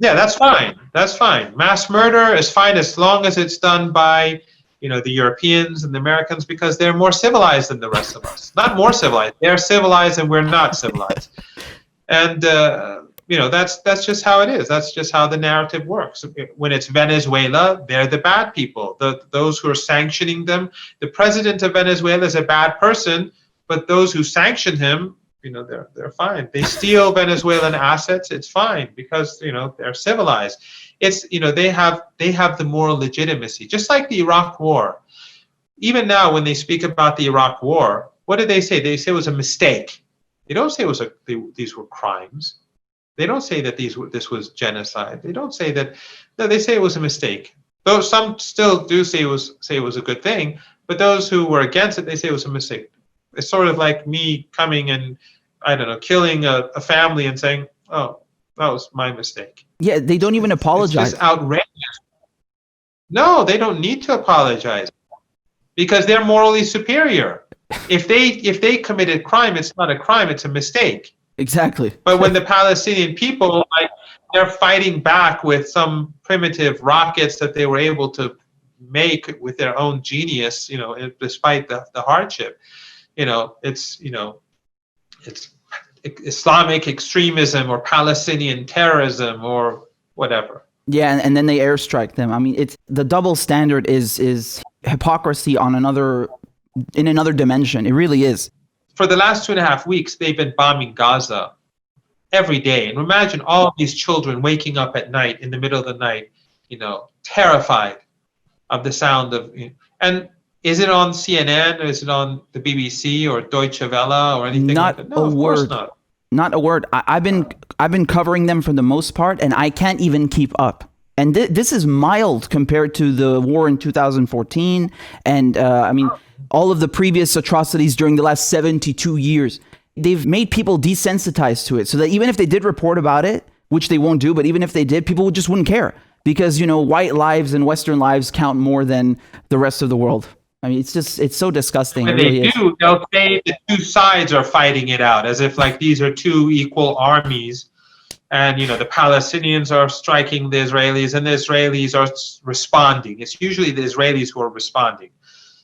Yeah, that's fine. That's fine. Mass murder is fine as long as it's done by, the Europeans and the Americans, because they're more civilized than the rest of us. Not more civilized. They're civilized and we're not civilized. And that's just how it is. That's just how the narrative works. When it's Venezuela, they're the bad people. Those who are sanctioning them. The president of Venezuela is a bad person, but those who sanction him, they're fine. They steal Venezuelan assets, it's fine, because they're civilized. It's they have the moral legitimacy, just like the Iraq War. Even now, when they speak about the Iraq War, what do they say? They say it was a mistake. They don't say these were crimes. They don't say that this was genocide. They don't say that. No, they say it was a mistake. Though some still do say it was a good thing, but those who were against it, they say it was a mistake. It's sort of like me coming and, I don't know, killing a family and saying, "Oh, that was my mistake." Yeah, they don't even apologize. It's just outrageous. No, they don't need to apologize, because they're morally superior. If they committed crime, it's not a crime; it's a mistake. Exactly. But when the Palestinian people, they're fighting back with some primitive rockets that they were able to make with their own genius, despite the hardship, it's Islamic extremism or Palestinian terrorism or whatever. Yeah, and then they airstrike them. I mean, it's the double standard is hypocrisy in another dimension. It really is. For the last 2.5 weeks, they've been bombing Gaza every day. And imagine all these children waking up at night, in the middle of the night, terrified of the sound of. And is it on CNN, or is it on the BBC or Deutsche Welle or anything like that? No, of course not. Not a word. I've been covering them for the most part, and I can't even keep up. And this is mild compared to the war in 2014, and all of the previous atrocities during the last 72 years. They've made people desensitized to it, so that even if they did report about it, which they won't do, but even if they did, people just wouldn't care, because white lives and Western lives count more than the rest of the world. I mean, it's so disgusting. When they'll say the two sides are fighting it out, as if like these are two equal armies, and the Palestinians are striking the Israelis, and the Israelis are responding. It's usually the Israelis who are responding.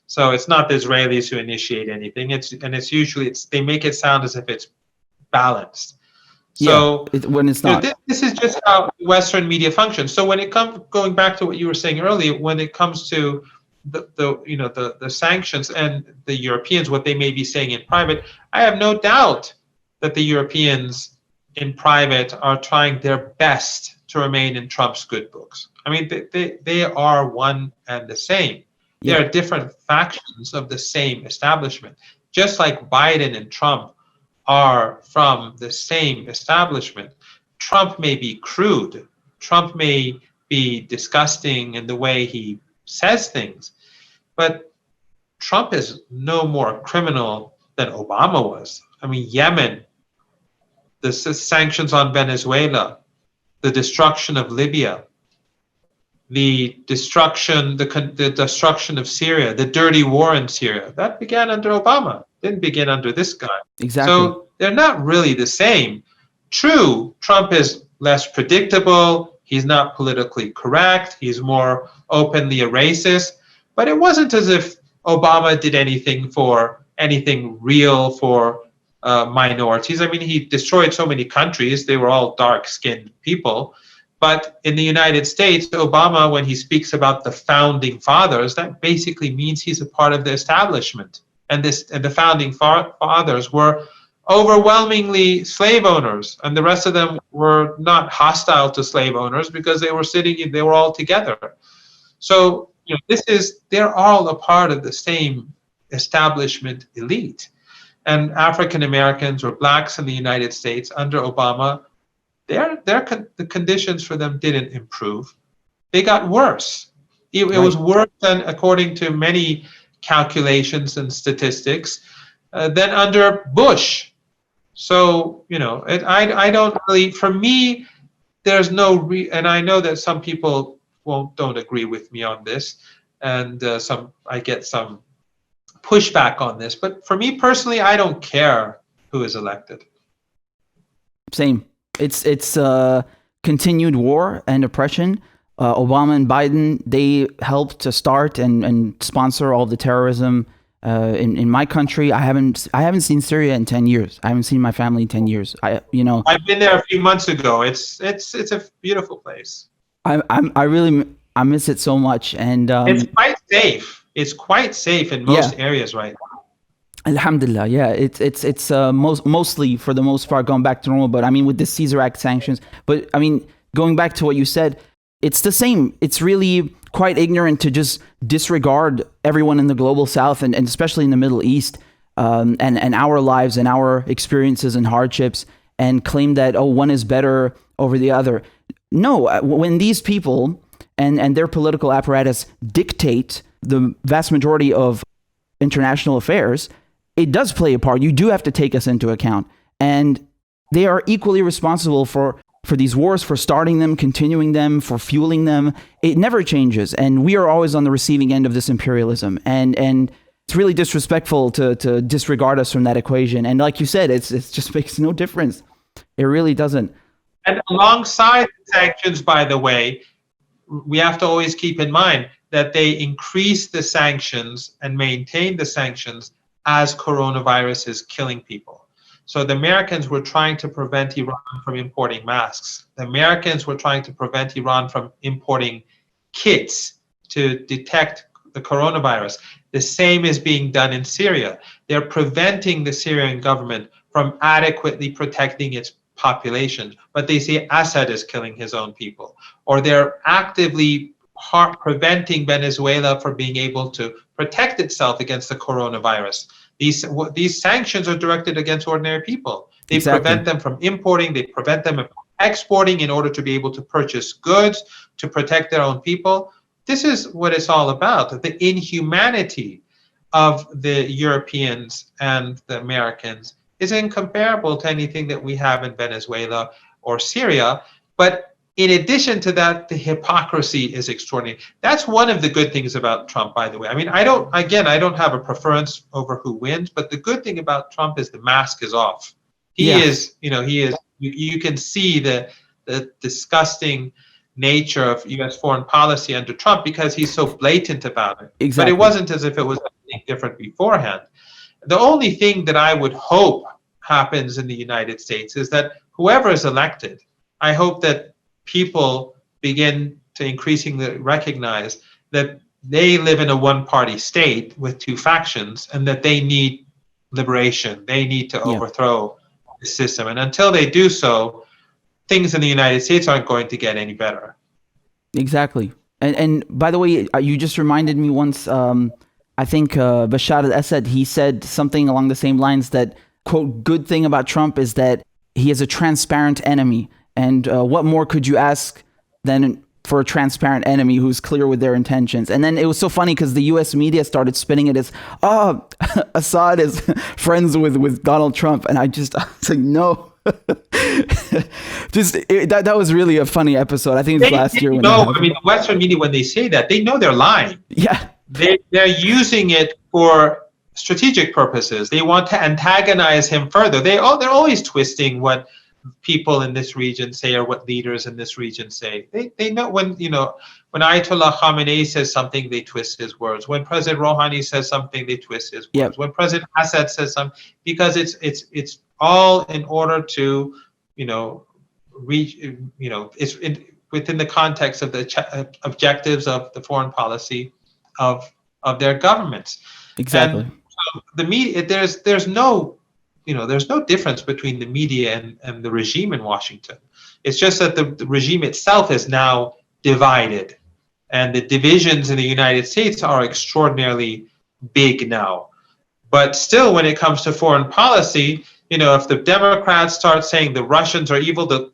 So it's not the Israelis who initiate anything. They make it sound as if it's balanced. So when it's not. This is just how Western media functions. So when it comes, going back to what you were saying earlier, when it comes to the sanctions and the Europeans, what they may be saying in private, I have no doubt that the Europeans in private are trying their best to remain in Trump's good books. I mean, they are one and the same. There are different factions of the same establishment. Just like Biden and Trump are from the same establishment. Trump may be crude. Trump may be disgusting in the way he says things. But Trump is no more criminal than Obama was. I mean, Yemen, the sanctions on Venezuela, the destruction of Libya, the destruction of Syria, the dirty war in Syria, that began under Obama. Didn't begin under this guy. Exactly. So they're not really the same. True, Trump is less predictable. He's not politically correct. He's more openly a racist. But it wasn't as if Obama did anything real for minorities. I mean, he destroyed so many countries. They were all dark-skinned people. But in the United States, Obama, when he speaks about the founding fathers, that basically means he's a part of the establishment. And the founding fathers were overwhelmingly slave owners, and the rest of them were not hostile to slave owners because they were all together. So they're all a part of the same establishment elite. And African Americans or blacks in the United States under Obama, the conditions for them didn't improve. They got worse. It was worse than, according to many calculations and statistics, than under Bush. So, I don't really, for me, there's no, and I know that some people don't agree with me on this, and I get some pushback on this, but for me personally, I don't care who is elected. Same. It's continued war and oppression. Obama and Biden, they helped to start and sponsor all the terrorism in my country. I haven't seen Syria in 10 years. I haven't seen my family in 10 years. I've been there a few months ago. It's a beautiful place. I miss it so much, and it's quite safe. It's quite safe in most areas right now. Alhamdulillah, yeah. It's mostly, for the most part, going back to normal. But I mean, with the Caesar Act sanctions. But I mean, going back to what you said, it's the same. It's really quite ignorant to just disregard everyone in the global south and especially in the Middle East and our lives and our experiences and hardships, and claim that, one is better over the other. No, when these people and their political apparatus dictate the vast majority of international affairs, it does play a part. You do have to take us into account. And they are equally responsible for these wars, for starting them, continuing them, for fueling them. It never changes. And we are always on the receiving end of this imperialism. And it's really disrespectful to disregard us from that equation. And like you said, it just makes no difference. It really doesn't. And alongside the sanctions, by the way, we have to always keep in mind that they increase the sanctions and maintain the sanctions as coronavirus is killing people. So the Americans were trying to prevent Iran from importing masks. The Americans were trying to prevent Iran from importing kits to detect the coronavirus. The same is being done in Syria. They're preventing the Syrian government from adequately protecting its population, but they say Assad is killing his own people, or they're actively preventing Venezuela from being able to protect itself against the coronavirus. These sanctions are directed against ordinary people. They prevent them from importing, they prevent them from exporting in order to be able to purchase goods, to protect their own people. This is what it's all about. The inhumanity of the Europeans and the Americans is incomparable to anything that we have in Venezuela or Syria. But in addition to that, the hypocrisy is extraordinary. That's one of the good things about Trump, by the way. I mean, I don't have a preference over who wins, but the good thing about Trump is the mask is off. He is, you can see the disgusting nature of U.S. foreign policy under Trump because he's so blatant about it. Exactly. But it wasn't as if it was anything different beforehand. The only thing that I would hope happens in the United States is that whoever is elected, I hope that people begin to increasingly recognize that they live in a one-party state with two factions and that they need liberation. They need to overthrow the system. And until they do so, things in the United States aren't going to get any better. Exactly. And by the way, you just reminded me once, I think Bashar al-Assad, he said something along the same lines that, quote, good thing about Trump is that he is a transparent enemy. And what more could you ask than for a transparent enemy who's clear with their intentions? And then it was so funny because the U.S. media started spinning it as, Assad is friends with Donald Trump. And I was like, no. That was really a funny episode. I think it's last year. The Western media, when they say that, they know they're lying. Yeah. They're using it for strategic purposes. They want to antagonize him further. They're always twisting what people in this region say or what leaders in this region say. They know when Ayatollah Khamenei says something, they twist his words. When President Rouhani says something, they twist his words. Yep. When President Assad says something, because it's all in order to reach within the context of the objectives of the foreign policy of their governments. Exactly. And so the media, there's no difference between the media and the regime in Washington. It's just that the regime itself is now divided, and the divisions in the United States are extraordinarily big now. But still, when it comes to foreign policy, if the Democrats start saying the Russians are evil, the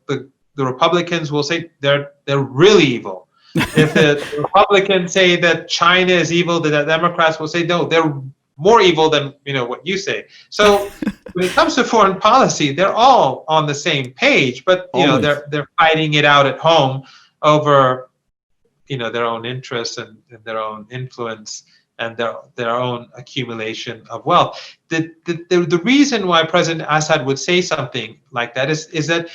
Republicans will say they're really evil. If the Republicans say that China is evil, the Democrats will say no, they're more evil than what you say. So when it comes to foreign policy, they're all on the same page, but they're fighting it out at home over their own interests and their own influence and their own accumulation of wealth. The reason why President Assad would say something like that is that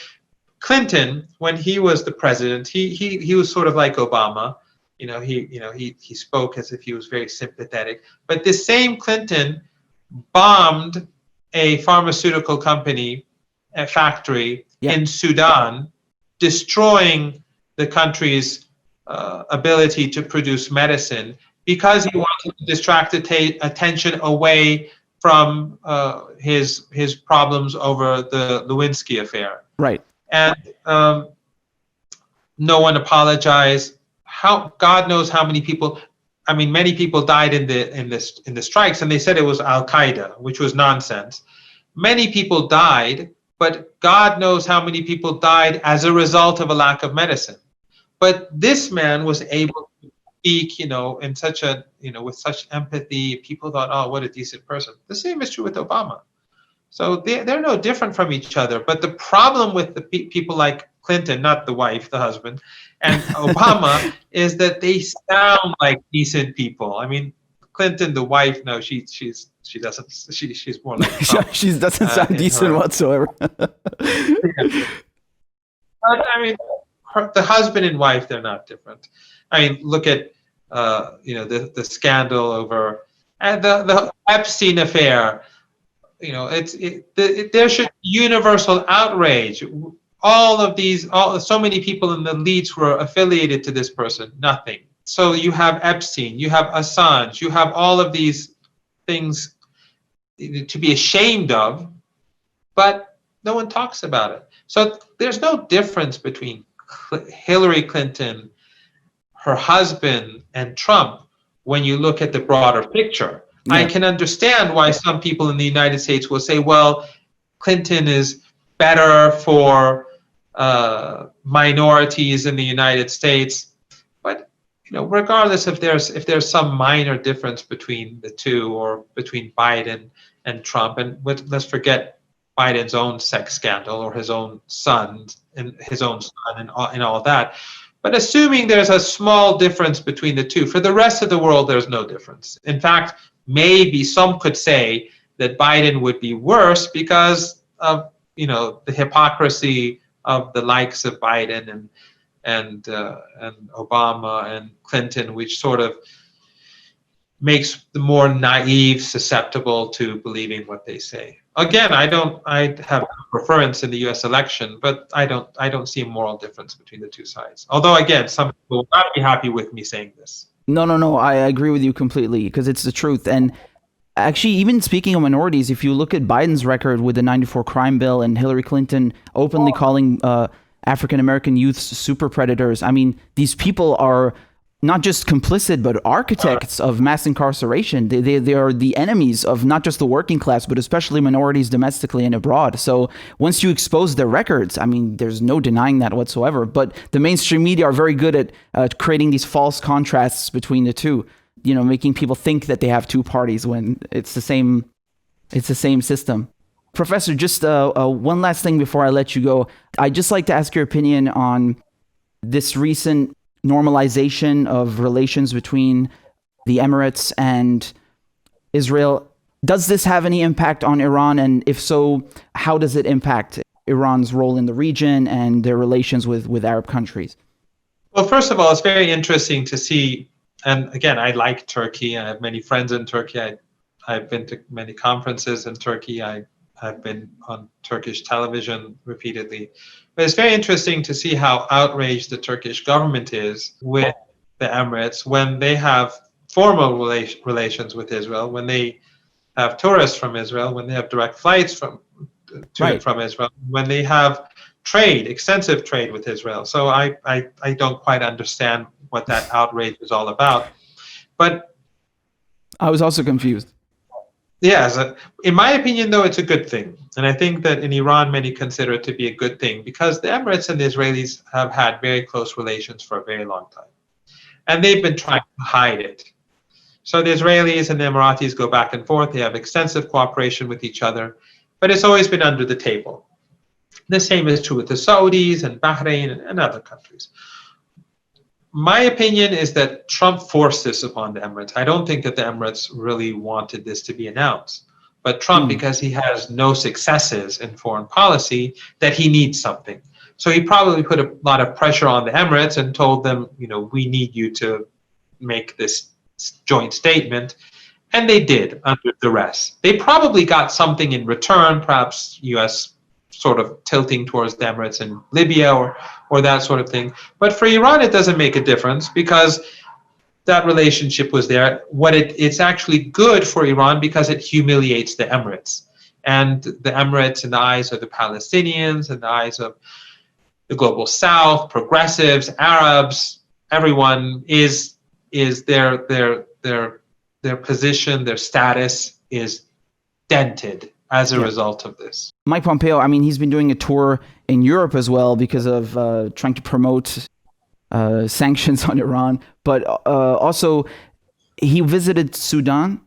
Clinton, when he was the president, he was sort of like Obama. He spoke as if he was very sympathetic. But this same Clinton bombed a pharmaceutical company, a factory in Sudan, destroying the country's ability to produce medicine because he wanted to distract attention away from his problems over the Lewinsky affair. Right. And no one apologized. God knows how many people. I mean, many people died in the strikes, and they said it was Al Qaeda, which was nonsense. Many people died, but God knows how many people died as a result of a lack of medicine. But this man was able to speak, in such with such empathy. People thought, oh, what a decent person. The same is true with Obama. So they're no different from each other. But the problem with the people like Clinton, not the wife, the husband, and Obama is that they sound like decent people. I mean, Clinton, the wife, no, she doesn't. She's more like Trump, she doesn't sound decent whatsoever. But I mean, the husband and wife, they're not different. I mean, look at the scandal over and the Epstein affair. There should be universal outrage. So many people in the elites were affiliated to this person. Nothing. So you have Epstein, you have Assange, you have all of these things to be ashamed of, but no one talks about it. So there's no difference between Hillary Clinton, her husband, and Trump when you look at the broader picture. Yeah. I can understand why some people in the United States will say, well, Clinton is better for minorities in the United States. But regardless if there's some minor difference between the two or between Biden and Trump, and let's forget Biden's own sex scandal or his own son and all that. But assuming there's a small difference between the two, for the rest of the world, there's no difference. In fact, maybe some could say that Biden would be worse because of the hypocrisy of the likes of Biden and Obama and Clinton, which sort of makes the more naive susceptible to believing what they say. Again, I have a preference in the U.S. election, but I don't see a moral difference between the two sides. Although, again, some people will not be happy with me saying this. No, I agree with you completely because it's the truth. And actually, even speaking of minorities, if you look at Biden's record with the 94 crime bill and Hillary Clinton openly calling African-American youths super predators, I mean, these people are not just complicit, but architects of mass incarceration. They are the enemies of not just the working class, but especially minorities domestically and abroad. So once you expose their records, I mean, there's no denying that whatsoever. But the mainstream media are very good at creating these false contrasts between the two, making people think that they have two parties when it's the same system. Professor, just one last thing before I let you go. I'd just like to ask your opinion on this recent normalization of relations between the Emirates and Israel. Does this have any impact on Iran? And if so, how does it impact Iran's role in the region and their relations with Arab countries? Well, first of all, it's very interesting to see, and again, I like Turkey. I have many friends in Turkey. I've been to many conferences in Turkey. I've been on Turkish television repeatedly. But it's very interesting to see how outraged the Turkish government is with the Emirates when they have formal relations with Israel, when they have tourists from Israel, when they have direct flights from Israel, when they have trade, extensive trade with Israel. So I don't quite understand what that outrage is all about. But I was also confused. Yes, in my opinion, though, it's a good thing. And I think that in Iran, many consider it to be a good thing because the Emirates and the Israelis have had very close relations for a very long time. And they've been trying to hide it. So the Israelis and the Emiratis go back and forth. They have extensive cooperation with each other, but it's always been under the table. The same is true with the Saudis and Bahrain and other countries. My opinion is that Trump forced this upon the Emirates. I don't think that the Emirates really wanted this to be announced. But Trump, because he has no successes in foreign policy, that he needs something. So he probably put a lot of pressure on the Emirates and told them, we need you to make this joint statement. And they did under duress. They probably got something in return, perhaps U.S. sort of tilting towards the Emirates in Libya or that sort of thing. But for Iran, it doesn't make a difference because that relationship was there. It's actually good for Iran because it humiliates the Emirates. And the Emirates, in the eyes of the Palestinians, in the eyes of the global South, progressives, Arabs, everyone is their position, their status is dented as a result of this. Mike Pompeo, he's been doing a tour in Europe as well because of trying to promote sanctions on Iran. But also, he visited Sudan,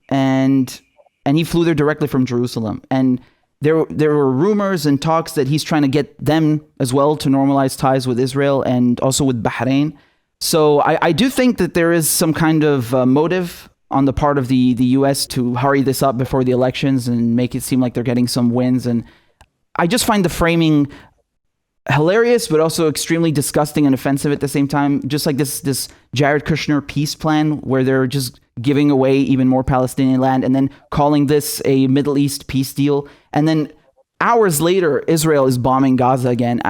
and he flew there directly from Jerusalem. And there were rumors and talks that he's trying to get them as well to normalize ties with Israel and also with Bahrain. So I do think that there is some kind of motive on the part of the U.S. to hurry this up before the elections and make it seem like they're getting some wins. And I just find the framing hilarious, but also extremely disgusting and offensive at the same time. Just like this Jared Kushner peace plan where they're just giving away even more Palestinian land and then calling this a Middle East peace deal. And then hours later, Israel is bombing Gaza again.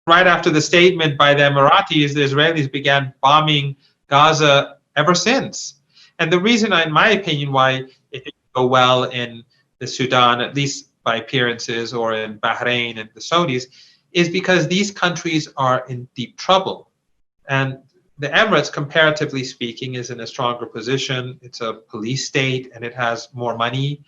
Right after the statement by the Emiratis, the Israelis began bombing Gaza ever since. And the reason, in my opinion, why it didn't go well in the Sudan, at least by appearances, or in Bahrain and the Saudis, is because these countries are in deep trouble. And the Emirates, comparatively speaking, is in a stronger position. It's a police state and it has more money.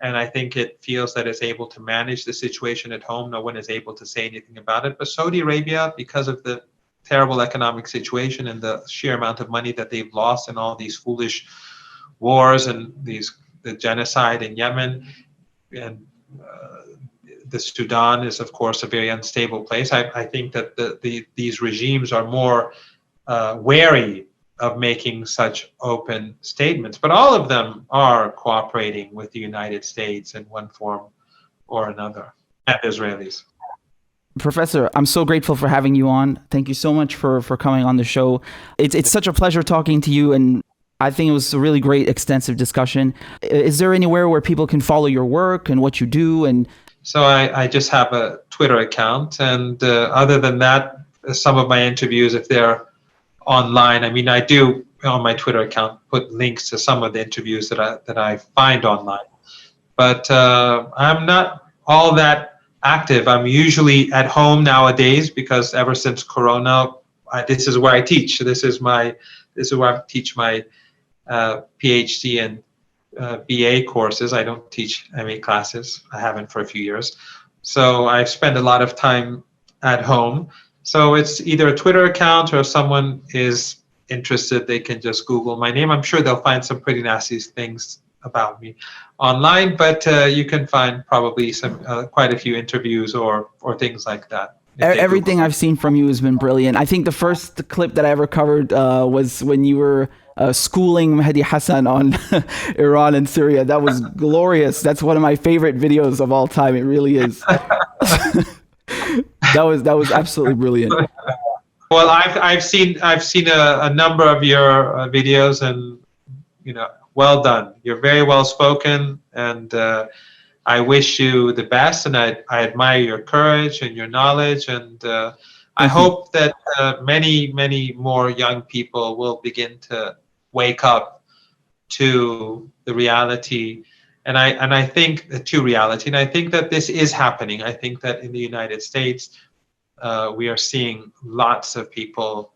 And I think it feels that it's able to manage the situation at home. No one is able to say anything about it. But Saudi Arabia, because of the terrible economic situation and the sheer amount of money that they've lost in all these foolish wars and the genocide in Yemen, and the Sudan is, of course, a very unstable place. I think that these regimes are more wary of making such open statements. But all of them are cooperating with the United States in one form or another, and Israelis. Professor, I'm so grateful for having you on. Thank you so much for coming on the show. It's such a pleasure talking to you, and I think it was a really great, extensive discussion. Is there anywhere where people can follow your work and what you do? And so I just have a Twitter account, and other than that, some of my interviews, if they're online, I do on my Twitter account put links to some of the interviews that I find online. But I'm not all that active. I'm usually at home nowadays because ever since Corona, this is where I teach. This is where I teach my PhD and BA courses. I don't teach MA classes. I haven't for a few years. So I spend a lot of time at home. So it's either a Twitter account, or if someone is interested, they can just Google my name. I'm sure they'll find some pretty nasty things about me online, but you can find probably some quite a few interviews or things like that. Everything I've seen from you has been brilliant. I think the first clip that I ever covered was when you were schooling Mehdi Hassan on Iran and Syria. That was glorious. That's one of my favorite videos of all time. It really is. That was absolutely brilliant. Well, I've seen a number of your videos, and well done. You're very well spoken, and I wish you the best, and I admire your courage and your knowledge, and I hope that many more young people will begin to wake up to the reality, and I think to reality, and I think that this is happening. I think that in the United States, we are seeing lots of people.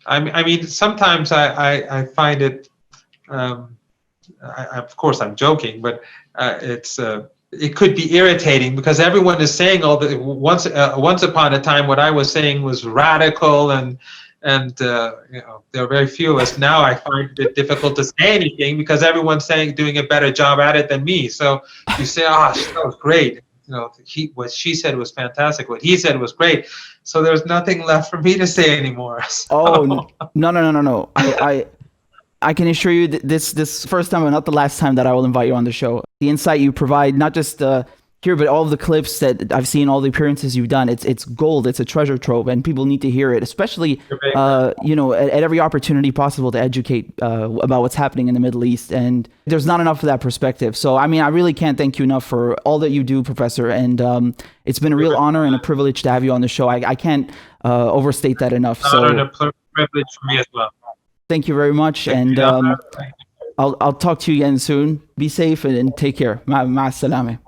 I mean, sometimes I find it. Of course, I'm joking, but it could be irritating because everyone is saying all the once upon a time what I was saying was radical, and there are very few of us now. I find it difficult to say anything because everyone's doing a better job at it than me. So you say, that was great. What she said was fantastic. What he said was great. So there's nothing left for me to say anymore. So. Oh no! I can assure you that this first time and not the last time that I will invite you on the show. The insight you provide, not just here, but all of the clips that I've seen, all the appearances you've done, it's gold. It's a treasure trove, and people need to hear it, especially at every opportunity possible to educate about what's happening in the Middle East. And there's not enough of that perspective. So I mean, I really can't thank you enough for all that you do, Professor. And it's been a real honor and a privilege to have you on the show. I can't overstate that enough. Honor and a privilege for me as well. Thank you very much, and I'll talk to you again soon. Be safe and take care. Ma salame.